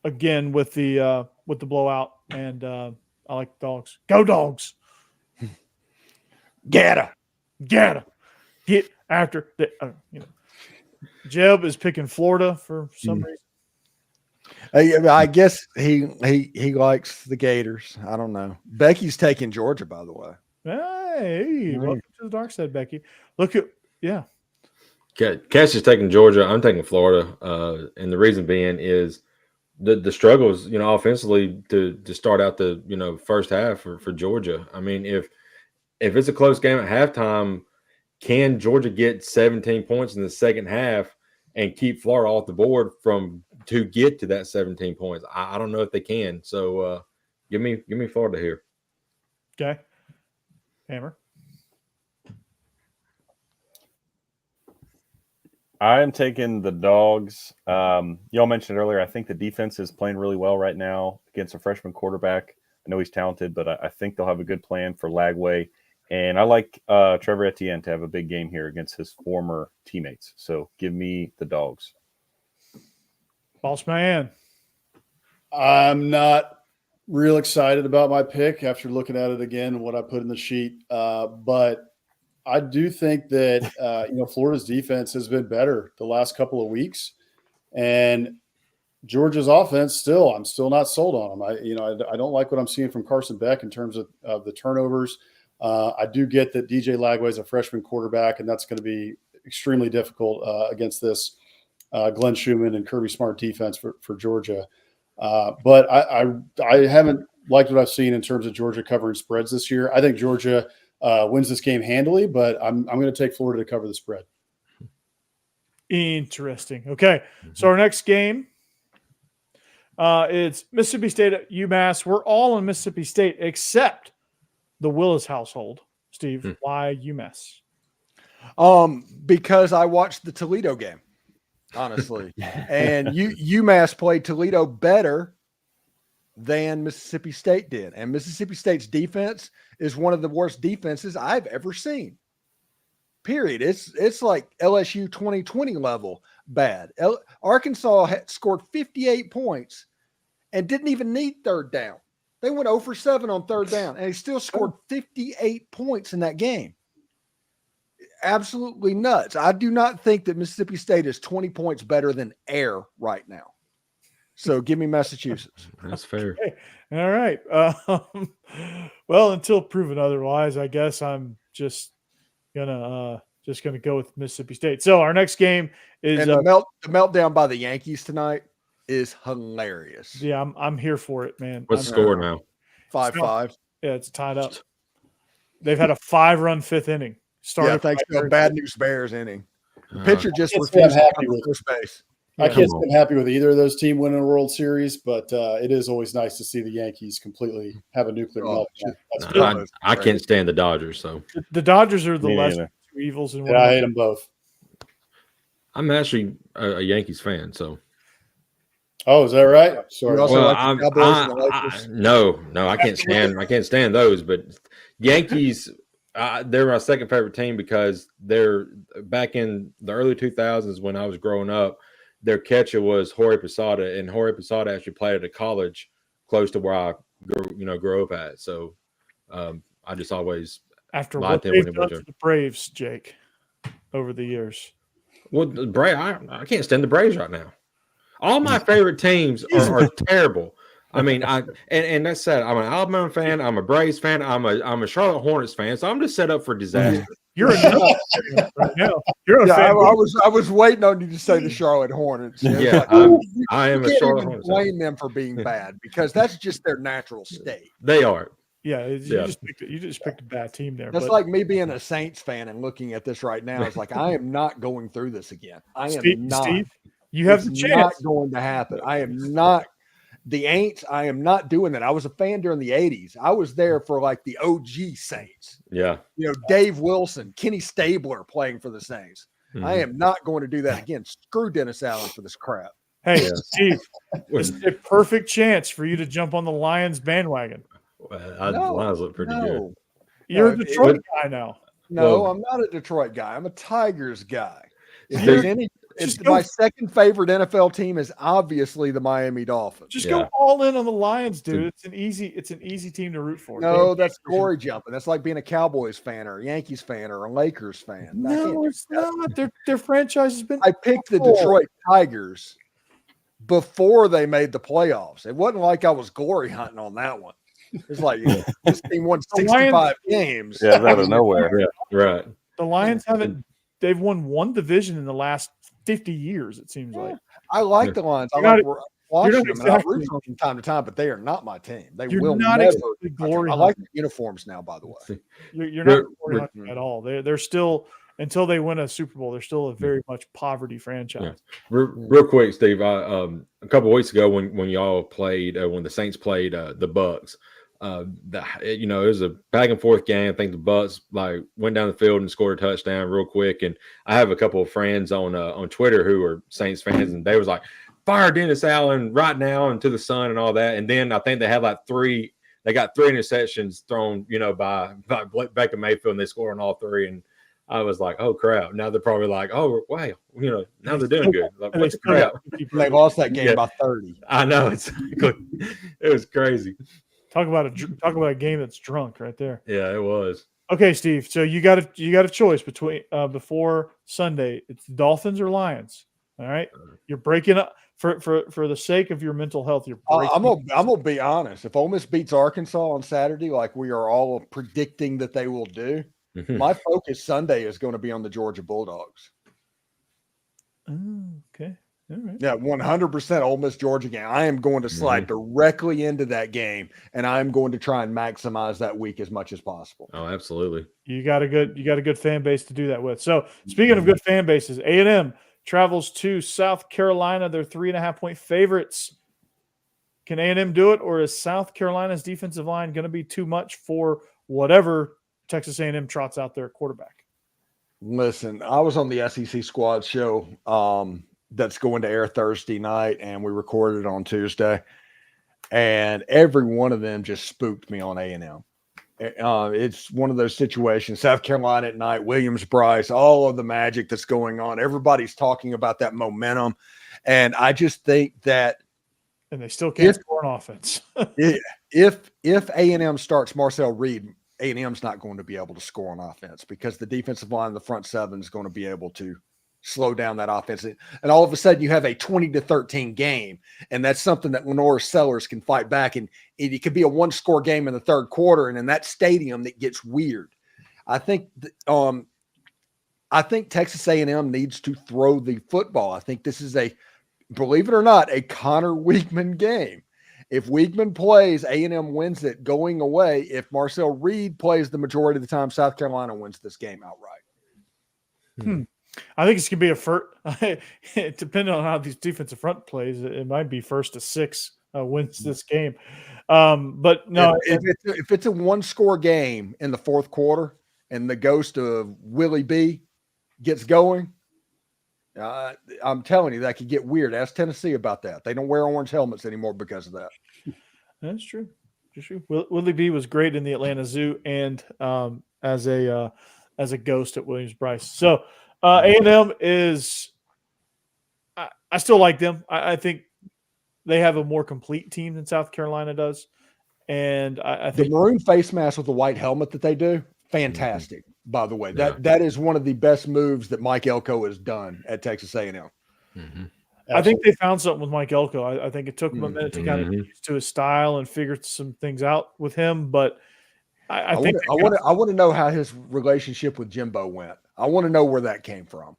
again with the blowout, and I like Dogs. Go Dogs! Get after the. Jeb is picking Florida for some reason. I guess he likes the Gators. I don't know. Becky's taking Georgia, by the way. Hey, welcome to the dark side, Becky. Look at Cass is taking Georgia. I'm taking Florida, and the reason being is the struggles, offensively to start out the first half for Georgia. I mean, if it's a close game at halftime, can Georgia get 17 points in the second half and keep Florida off the board to get to that 17 points? I don't know if they can. So give me Florida here. Okay, Hammer. I am taking the Dogs. Y'all mentioned earlier, I think the defense is playing really well right now against a freshman quarterback. I know he's talented, but I think they'll have a good plan for Lagway. And I like Trevor Etienne to have a big game here against his former teammates. So give me the Dogs. Boss man. I'm not real excited about my pick after looking at it again and what I put in the sheet. But I do think that Florida's defense has been better the last couple of weeks, and Georgia's offense I'm still not sold on them. I don't like what I'm seeing from Carson Beck in terms of the turnovers. I do get that DJ Lagway is a freshman quarterback, and that's going to be extremely difficult against this Glenn Schumann and Kirby Smart defense for Georgia. But I haven't liked what I've seen in terms of Georgia covering spreads this year. I think Georgia wins this game handily, but I'm going to take Florida to cover the spread. Interesting. Okay, so our next game, it's Mississippi State at UMass. We're all in Mississippi State except the Willis household. Steve, why UMass? Because I watched the Toledo game, honestly, and UMass played Toledo better than Mississippi State did, and Mississippi State's defense is one of the worst defenses I've ever seen. Period. It's like LSU 2020 level bad. Arkansas scored 58 points and didn't even need third down. They went 0 for 7 on third down, and they still scored 58 points in that game. Absolutely nuts. I do not think that Mississippi State is 20 points better than air right now. So give me Massachusetts. That's fair. Okay. All right. Well, until proven otherwise, I guess I'm just gonna go with Mississippi State. So our next game is and the meltdown by the Yankees tonight is hilarious. Yeah, I'm here for it, man. What's the score now? 5-5. Yeah, it's tied up. They've had a 5-run fifth inning. Yeah, thanks to a bad news Bears inning. The pitcher just refused to come to first base. I can't say I'm happy with either of those teams winning a World Series, but it is always nice to see the Yankees completely have a nuclear meltdown. I can't stand the Dodgers, so the Dodgers are the lesser two evils in one. I hate them both. I'm actually a Yankees fan, so. Oh, is that right? Sorry. Well, no, I can't stand those. But Yankees, they're my second favorite team because they're back in the early 2000s when I was growing up. Their catcher was Jorge Posada, and Jorge Posada actually played at a college close to where I grew up at. So I just always after what they've done to the Braves, Jake, over the years. Well, the I can't stand the Braves right now. All my favorite teams are terrible. I mean, and that's sad. I'm an Alabama fan. I'm a Braves fan. I'm a Charlotte Hornets fan. So I'm just set up for disaster. You're a fan right now. You're a fan. I was waiting on you to say the Charlotte Hornets. Yeah, I am a Charlotte Hornets fan. Blame them for being bad because that's just their natural state. They are. Yeah, you just picked a bad team there. That's like me being a Saints fan and looking at this right now. It's like I am not going through this again. Steve, you have the chance. Not going to happen. I am not. The Aints, I am not doing that. I was a fan during the 80s. I was there for like the OG Saints. Yeah. Dave Wilson, Kenny Stabler playing for the Saints. Mm-hmm. I am not going to do that again. Screw Dennis Allen for this crap. Hey, Steve, this is a perfect chance for you to jump on the Lions bandwagon. The Lions look pretty good. You're a Detroit guy now. No, I'm not a Detroit guy. I'm a Tigers guy. If there's any my second favorite NFL team is obviously the Miami Dolphins. Just go all in on the Lions, dude. It's an easy team to root for. No, that's glory jumping. That's like being a Cowboys fan or a Yankees fan or a Lakers fan. No, it's not. Their franchise has been. I picked the Detroit Tigers before they made the playoffs. It wasn't like I was glory hunting on that one. It's like this team won 65 games. Yeah, out of nowhere. Yeah, right. The Lions they've won one division in the last 50 years, it seems like. I like the Lions. I like watching them. And I root for them from time to time, but they are not my team. They will not exactly glory. I like the uniforms now, by the way. You're not glory hunting at all. They're still, until they win a Super Bowl, they're still a very much poverty franchise. Yeah. Real quick, Steve. A couple of weeks ago when y'all played, when the Saints played the Bucks, it was a back and forth game. I think the Bucks went down the field and scored a touchdown real quick. And I have a couple of friends on Twitter who are Saints fans, and they was like, "Fire Dennis Allen right now into the sun" and all that. And then I think they had three interceptions thrown, by Baker Mayfield, and they scored on all three. And I was like, "Oh crap!" Now they're probably like, "Oh wow," now they're doing good. Like, what's the crap? They lost that game by 30. I know, exactly. It was crazy. Talk about a game that's drunk right there. Yeah, it was. Okay, Steve. So you got a choice between before Sunday. It's Dolphins or Lions. All right, you're breaking up for the sake of your mental health. I'm gonna be honest. If Ole Miss beats Arkansas on Saturday, like we are all predicting that they will do, my focus Sunday is going to be on the Georgia Bulldogs. Okay. All right. Yeah, 100% Ole Miss Georgia game. I am going to slide directly into that game, and I'm going to try and maximize that week as much as possible. Oh, absolutely. You got a good fan base to do that with. So speaking of good fan bases, A&M travels to South Carolina. They're 3.5-point favorites. Can A&M do it, or is South Carolina's defensive line going to be too much for whatever Texas A&M trots out there at quarterback? Listen, I was on the SEC Squad show that's going to air Thursday night, and we recorded it on Tuesday, and every one of them just spooked me on A&M. It's one of those situations. South Carolina at night, Williams-Brice, all of the magic that's going on. Everybody's talking about that momentum, and I just think that and they still can't score an offense. if A&M starts Marcel Reed, A&M's not going to be able to score on offense because the defensive line, the front seven, is going to be able to slow down that offense. And all of a sudden you have a 20-13 game. And that's something that Lenore Sellers can fight back. And it could be a one-score game in the third quarter. And in that stadium, that gets weird. I think Texas A&M needs to throw the football. I think this is believe it or not, a Connor Weigman game. If Weigman plays, A&M wins it going away. If Marcel Reed plays the majority of the time, South Carolina wins this game outright. I think it's going to be a first. Depending on how these defensive front plays, it might be 1st to 6 wins this game. But no, if it's a one-score game in the fourth quarter and the ghost of Willie B gets going, I'm telling you, that could get weird. Ask Tennessee about that. They don't wear orange helmets anymore because of that. That's true. Willie B was great in the Atlanta Zoo and as a ghost at Williams-Brice. So A&M is I still like them. I think they have a more complete team than South Carolina does. And I think the maroon face mask with the white helmet that they do, fantastic. By the way, Yeah. that is one of the best moves that Mike Elko has done at Texas A&M. Mm-hmm. I think they found something with Mike Elko. I think it took him a minute to kind of Mhm. get used to his style and figure some things out with him. But I I think want to know how his relationship with Jimbo went. I want to know where that came from.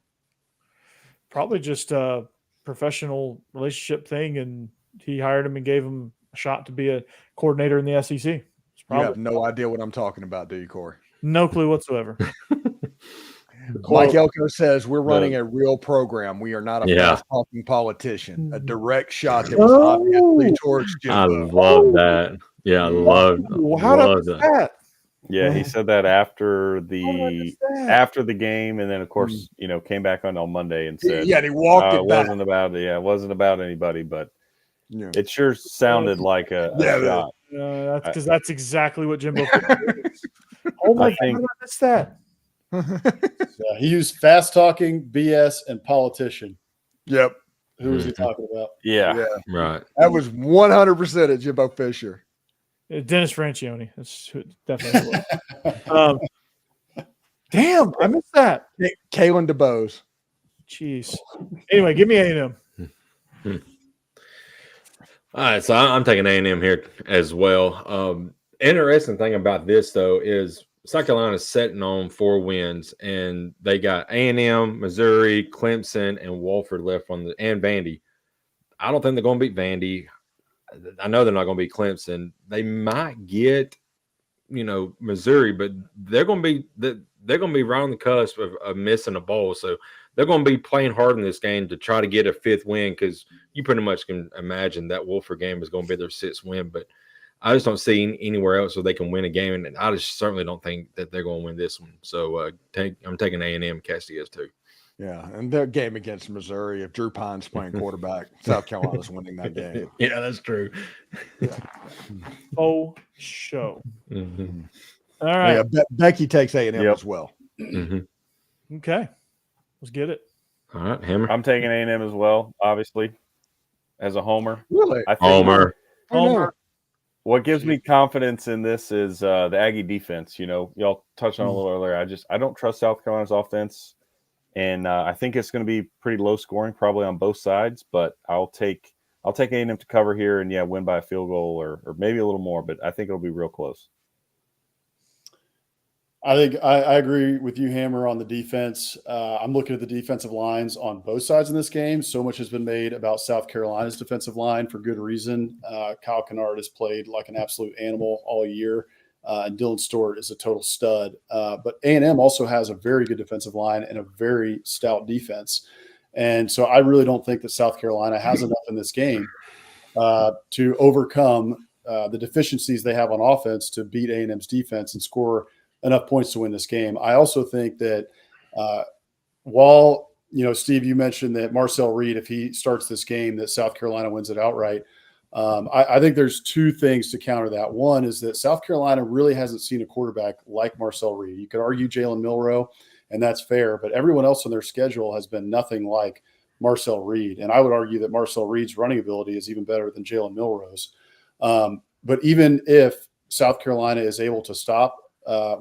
probably just a professional relationship thing, and he hired him and gave him a shot to be a coordinator in the SEC. It's You probably have no idea what I'm talking about, do you, Corey? no clue whatsoever. Mike Elko says we're running a real program. We are not a Yeah. fast-talking politician. A direct shot that was obviously towards I Jimbo. love that. Yeah, I love How did I love miss that. that? Yeah, he said that after How did I miss the that? game, and then of course, came back on Monday and said, Yeah, and he walked it it back. wasn't about it wasn't about anybody, but Yeah. it sure sounded like a Yeah, shot. That's because that's exactly what Jimbo. Oh my I God, think- how did I miss that? Yeah, he used fast talking, BS, and politician. Yep. Who was he talking about? Yeah. Right. That was 100% at Jimbo Fisher. Dennis Francione. That's who it definitely was. Damn, I missed that. Kalen DeBose. Jeez. Anyway, give me A&M. All right, so I'm taking A&M here as well. Interesting thing about this though is South Carolina's sitting on 4 wins, and they got A&M, Missouri, Clemson, and Wofford left on and Vandy. I don't think they're going to beat Vandy. I know they're not going to beat Clemson. They might get, Missouri, but they're going to be right on the cusp of missing a bowl. So they're going to be playing hard in this game to try to get a 5th win, because you pretty much can imagine that Wofford game is going to be their 6th win. But I just don't see anywhere else where they can win a game, and I just certainly don't think that they're going to win this one. So I'm taking A&M Castigas too. Yeah, and their game against Missouri, if Drew Pine's playing quarterback, South Carolina's winning that game. Yeah, that's true. Oh, show. Mm-hmm. All right. Yeah, Becky takes A&M Yep. as well. Mm-hmm. Okay. Let's get it. All right, Hammer. I'm taking A&M as well, obviously, as a homer. Really? I think Homer. Homer. what gives me confidence in this is the Aggie defense. Y'all touched on it a little earlier. I don't trust South Carolina's offense, and I think it's going to be pretty low scoring, probably on both sides. But I'll take A&M to cover here and win by a field goal or maybe a little more. But I think it'll be real close. I think I agree with you, Hammer, on the defense. I'm looking at the defensive lines on both sides in this game. So much has been made about South Carolina's defensive line for good reason. Kyle Kennard has played like an absolute animal all year, and Dylan Stewart is a total stud. But A&M also has a very good defensive line and a very stout defense. And so I really don't think that South Carolina has enough in this game to overcome the deficiencies they have on offense to beat A&M's defense and score enough points to win this game. I also think that while, Steve, you mentioned that Marcel Reed, if he starts this game, that South Carolina wins it outright. I think there's 2 things to counter that. One is that South Carolina really hasn't seen a quarterback like Marcel Reed. You could argue Jalen Milroe, and that's fair, but everyone else on their schedule has been nothing like Marcel Reed. And I would argue that Marcel Reed's running ability is even better than Jalen Milroe's. But even if South Carolina is able to stop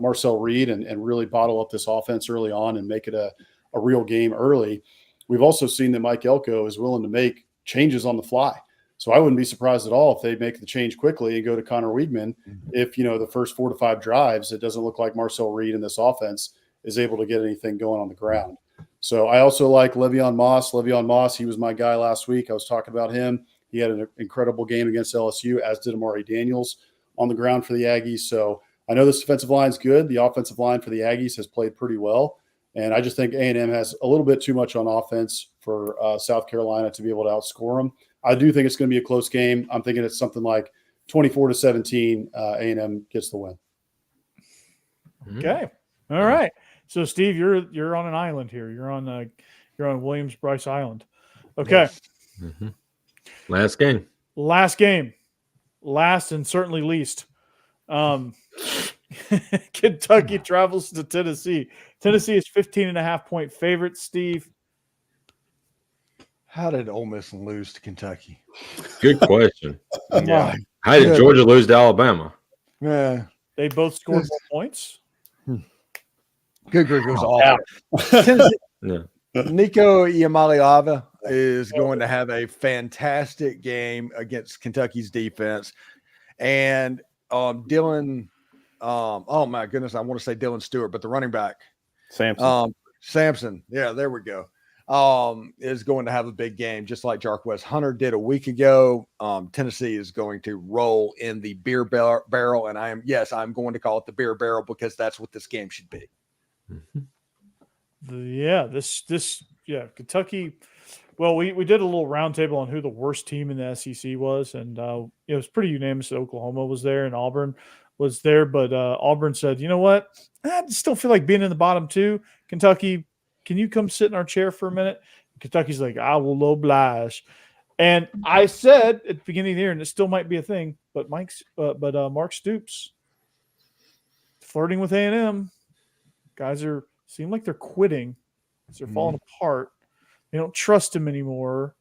Marcel Reed and really bottle up this offense early on and make it a real game early, we've also seen that Mike Elko is willing to make changes on the fly. So I wouldn't be surprised at all if they make the change quickly and go to Connor Weigman. If, the first 4 to 5 drives, it doesn't look like Marcel Reed in this offense is able to get anything going on the ground. So I also like Le'Veon Moss. Le'Veon Moss, he was my guy last week. I was talking about him. He had an incredible game against LSU, as did Amari Daniels on the ground for the Aggies. So I know this defensive line is good. The offensive line for the Aggies has played pretty well. And I just think A&M has a little bit too much on offense for South Carolina to be able to outscore them. I do think it's going to be a close game. I'm thinking it's something like 24-17. A&M gets the win. Okay. All right. So Steve, you're on an island here. You're on Williams-Brice Island. Okay. Mm-hmm. Last game. Last and certainly least. Kentucky travels to Tennessee. Tennessee is 15.5-point favorite. Steve, How did Ole Miss lose to Kentucky? Good question. My How did goodness. Georgia lose to Alabama? Yeah. they both scored more points. Good grief, it was awful. Tennessee, Nico Iamaleava is going to have a fantastic game against Kentucky's defense. And Dylan, oh my goodness, I want to say Dylan Stewart, but the running back. Sampson. Yeah, there we go. Is going to have a big game, just like Jarquez Hunter did a week ago. Tennessee is going to roll in the beer barrel, and I'm going to call it the beer barrel because that's what this game should be. Kentucky. Well, we did a little roundtable on who the worst team in the SEC was, and it was pretty unanimous that Oklahoma was there and Auburn was there. But Auburn said, you know what? I still feel like being in the bottom two. Kentucky, can you come sit in our chair for a minute? Kentucky's like, I will oblige. And I said at the beginning of the year, and it still might be a thing, but Mark Stoops flirting with A&M. Guys seem like they're quitting. They're falling apart. They don't trust him anymore.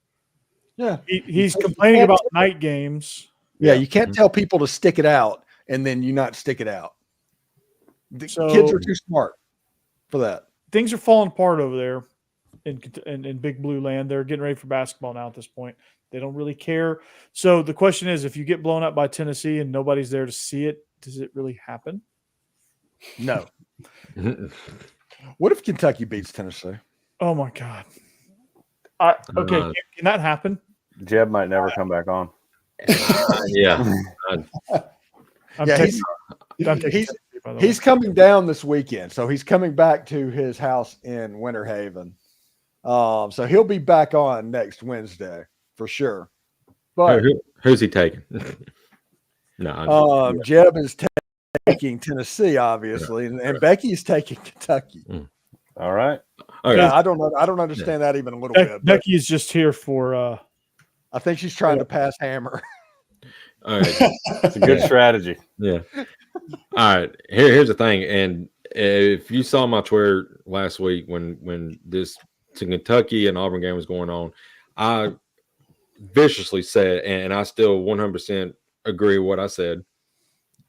Yeah. He's complaining about night games. Yeah, you can't tell people to stick it out and then you not stick it out. The kids are too smart for that. Things are falling apart over there in Big Blue Land. They're getting ready for basketball now at this point. They don't really care. So the question is, if you get blown up by Tennessee and nobody's there to see it, does it really happen? No. What if Kentucky beats Tennessee? Oh, my God. Okay, can that happen? Jeb might never come back on. He's coming down this weekend, so he's coming back to his house in Winter Haven. So he'll be back on next Wednesday for sure. But who's he taking? Jeb is taking Tennessee, obviously, and Becky's taking Kentucky. All right. Okay. Yeah, I don't understand that even a little bit. Becky is just here for. I think she's trying to pass Hammer. All right. It's a good strategy. Yeah. All right. Here's the thing, and if you saw my Twitter last week when this Kentucky and Auburn game was going on, I viciously said, and I still 100% agree with what I said,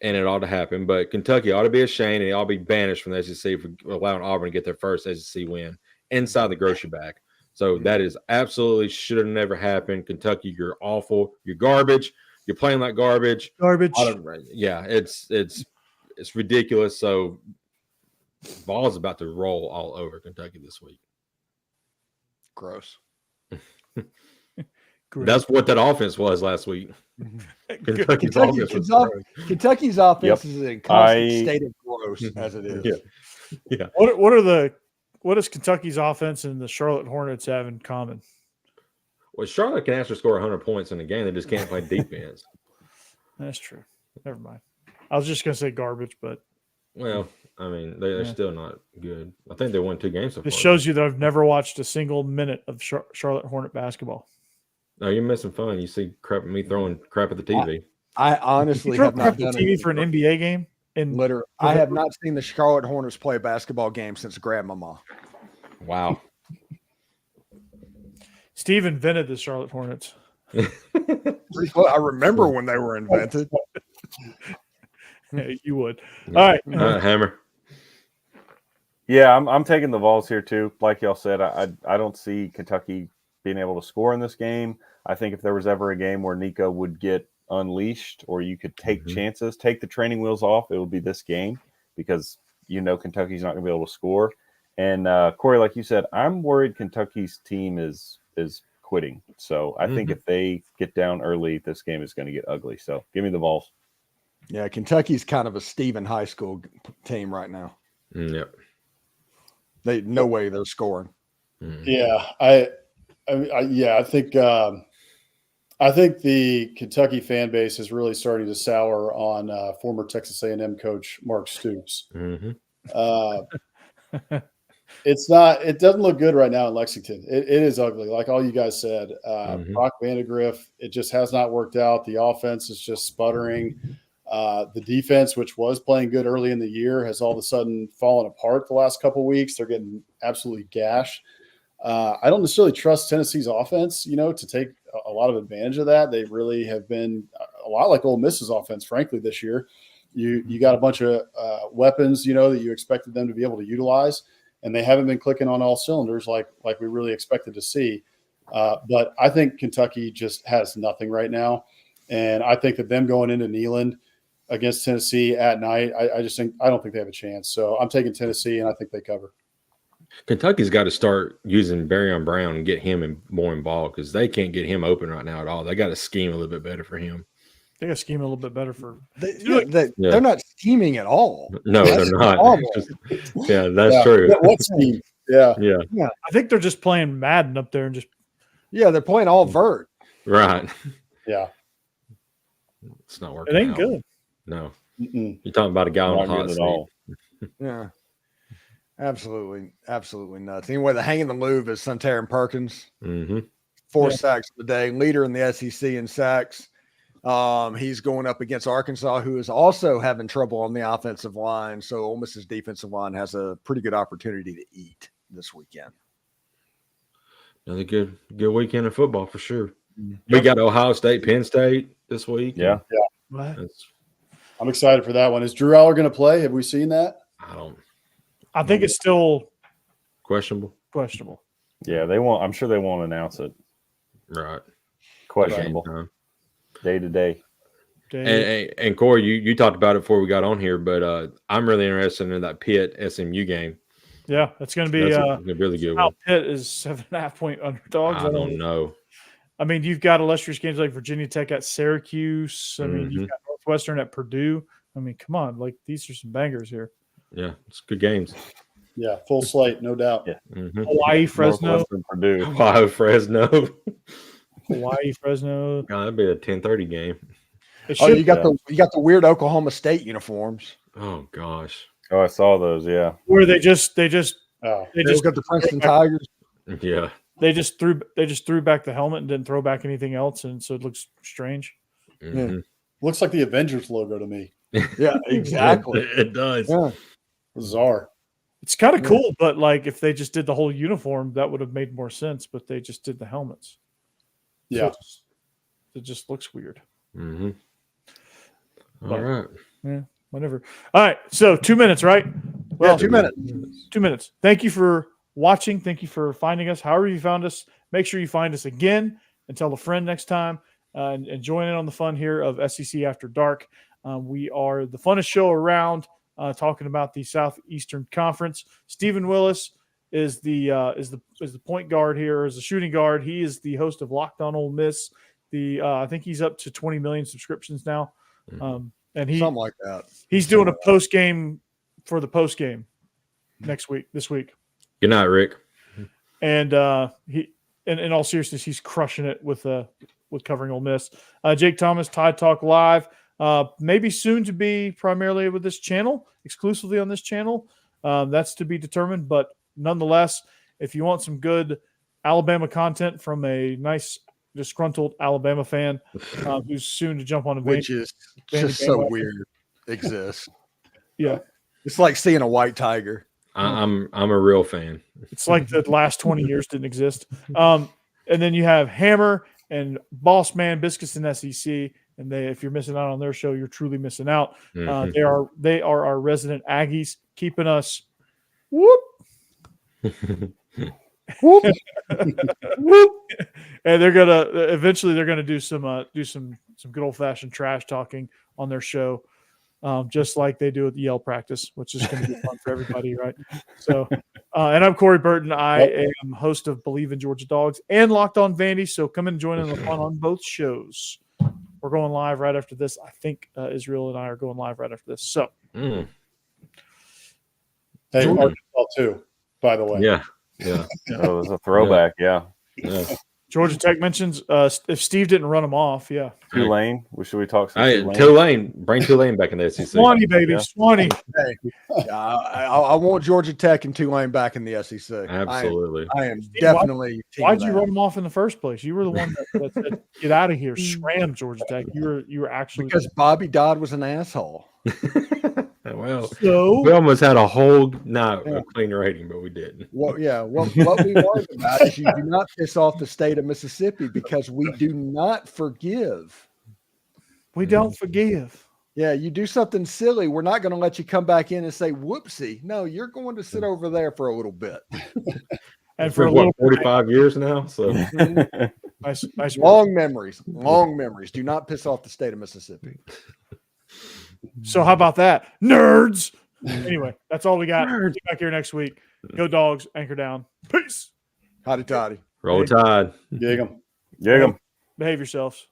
and it ought to happen. But Kentucky ought to be ashamed, and they ought to be banished from the SEC for allowing Auburn to get their first SEC win inside the grocery bag. So that is absolutely should have never happened. Kentucky, you're awful. You're garbage. You're playing like garbage. Yeah, it's ridiculous. So ball's about to roll all over Kentucky this week. Gross. That's what that offense was last week. Kentucky's offense is in constant state of gross as it is. Yeah. What does Kentucky's offense and the Charlotte Hornets have in common? Well, Charlotte can actually score 100 points in a game. They just can't play defense. That's true. Never mind. I was just going to say garbage, but. Well, I mean, they're still not good. I think they won 2 games so far. This shows you that I've never watched a single minute of Charlotte Hornet basketball. No, you're missing fun. You see me throwing crap at the TV. I honestly have not done TV for an NBA game. Literally, I have not seen the Charlotte Hornets play a basketball game since Grandmama. Wow. Steve invented the Charlotte Hornets. Well, I remember when they were invented. Yeah, you would. All right. Hammer. Yeah, I'm taking the Vols here too. Like y'all said, I don't see Kentucky being able to score in this game. I think if there was ever a game where Nico would get unleashed or you could take chances, take the training wheels off, it would be this game because Kentucky's not going to be able to score. And Corey, like you said, I'm worried Kentucky's team is quitting. So I think if they get down early, this game is going to get ugly. So give me the Vols. Yeah, Kentucky's kind of a Stephen High School team right now. Yep. No way they're scoring. Yeah, I think the Kentucky fan base is really starting to sour on former Texas A&M coach Mark Stoops. It doesn't look good right now in Lexington. It is ugly, like all you guys said. Brock Vandegrift, it just has not worked out. The offense is just sputtering. The defense, which was playing good early in the year, has all of a sudden fallen apart the last couple of weeks. They're getting absolutely gashed. I don't necessarily trust Tennessee's offense, to take a lot of advantage of that. They really have been a lot like Ole Miss's offense, frankly, this year. You got a bunch of weapons, that you expected them to be able to utilize, and they haven't been clicking on all cylinders like we really expected to see. But I think Kentucky just has nothing right now, and I think that them going into Neyland against Tennessee at night, I don't think they have a chance. So I'm taking Tennessee, and I think they cover. Kentucky's got to start using Barry Brown and get him more involved because they can't get him open right now at all. They got to scheme a little bit better for him. They got to scheme a little bit better for. They're not scheming at all. No, they're not. That's true. What scheme? Yeah. I think they're just playing Madden up there and just. Yeah, they're playing all vert. Right. Yeah. It's not working. It ain't out. good. No. Mm-mm. You're talking about a guy on the hot at seat. all. Yeah. Absolutely nuts. Anyway, the hang in the Louvre is Suntaran Perkins. Mm-hmm. 4 sacks of the day, leader in the SEC in sacks. He's going up against Arkansas, who is also having trouble on the offensive line. So Ole Miss's defensive line has a pretty good opportunity to eat this weekend. Another good weekend of football for sure. We got Ohio State, Penn State this week. Yeah. I'm excited for that one. Is Drew Aller going to play? Have we seen that? I think it's still Questionable. Yeah, they won't. I'm sure they won't announce it. Right. Questionable. Day to day. And Corey, you talked about it before we got on here, but I'm really interested in that Pitt SMU game. Yeah, it's going to be a really good one. Pitt is 7.5-point underdogs. I don't know. I mean, you've got illustrious games like Virginia Tech at Syracuse. I mean, you've got Northwestern at Purdue. I mean, come on, these are some bangers here. Yeah, it's good games. Yeah, full slate, no doubt. Yeah. Mm-hmm. Hawaii, Fresno. Purdue. Ohio, Fresno. Hawaii, Fresno. God, that'd be a 10:30 game. You got the weird Oklahoma State uniforms. Oh gosh. Oh, I saw those. Yeah. Where they just got the Princeton Tigers. Yeah. They just threw back the helmet and didn't throw back anything else, and so it looks strange. Mm-hmm. Yeah. Looks like the Avengers logo to me. Yeah, exactly. It does. Yeah. Bizarre. It's kind of cool, but if they just did the whole uniform, that would have made more sense. But they just did the helmets. Yeah, so it just looks weird. Mm-hmm. All right. Yeah, whatever. All right, so 2 minutes, right? Well, 2 minutes. 2 minutes. Thank you for watching. Thank you for finding us. However you found us, make sure you find us again and tell a friend next time. And join in on the fun here of SEC After Dark. We are the funnest show around, talking about the Southeastern Conference. Steven Willis is the point guard here, is the shooting guard. He is the host of Locked On Ole Miss. I think he's up to 20 million subscriptions now, and Something like that. He's doing a post game for the post game this week. Good night, Rick. And in all seriousness, he's crushing it with covering Ole Miss. Jake Thomas, Tide Talk Live, maybe soon to be primarily with this channel, exclusively on this channel. That's to be determined, but nonetheless, if you want some good Alabama content from a nice disgruntled Alabama fan who's soon to jump on a which is just so weird exists. Yeah, it's like seeing a white tiger. I'm a real fan. It's like the last 20 years didn't exist. And then you have Hammer and Boss Man, Biscuits and SEC. And if you're missing out on their show, you're truly missing out. Mm-hmm. They are our resident Aggies, keeping us whoop. Whoop. Whoop. And they're gonna do some good old fashioned trash talking on their show. Just like they do at the Yell practice, which is going to be fun for everybody, right? So, and I'm Corey Burton. I am host of Believe in Georgia Dogs and Locked On Vandy. So come and join in the fun on both shows. We're going live right after this. I think Israel and I are going live right after this. So, hey, Arkansas too, by the way. Yeah. Oh, it's a throwback. Yeah. Georgia Tech mentions if Steve didn't run him off, yeah. Tulane. Should we talk some Tulane? Tulane. Bring Tulane back in the SEC. Swanee, baby. Yeah. Swanee. Hey, I want Georgia Tech and Tulane back in the SEC. Absolutely. I am definitely. Why'd you run him off in the first place? You were the one that said, get out of here. Scram, Georgia Tech. You were actually. Because Bobby Dodd was an asshole. Well, so, we almost had a clean rating, but we didn't. Well, yeah. What we learned about is you do not piss off the state of Mississippi because we do not forgive. We don't forgive. Yeah, you do something silly, we're not going to let you come back in and say, whoopsie. No, you're going to sit over there for a little bit. And for a what, little 45 years now. So nice work. Long memories. Do not piss off the state of Mississippi. So how about that, nerds? Anyway, that's all we got. See you back here next week. Go Dogs, anchor down. Peace. Hotty toddy. roll tide. Gig 'em. Gig 'em. Behave yourselves.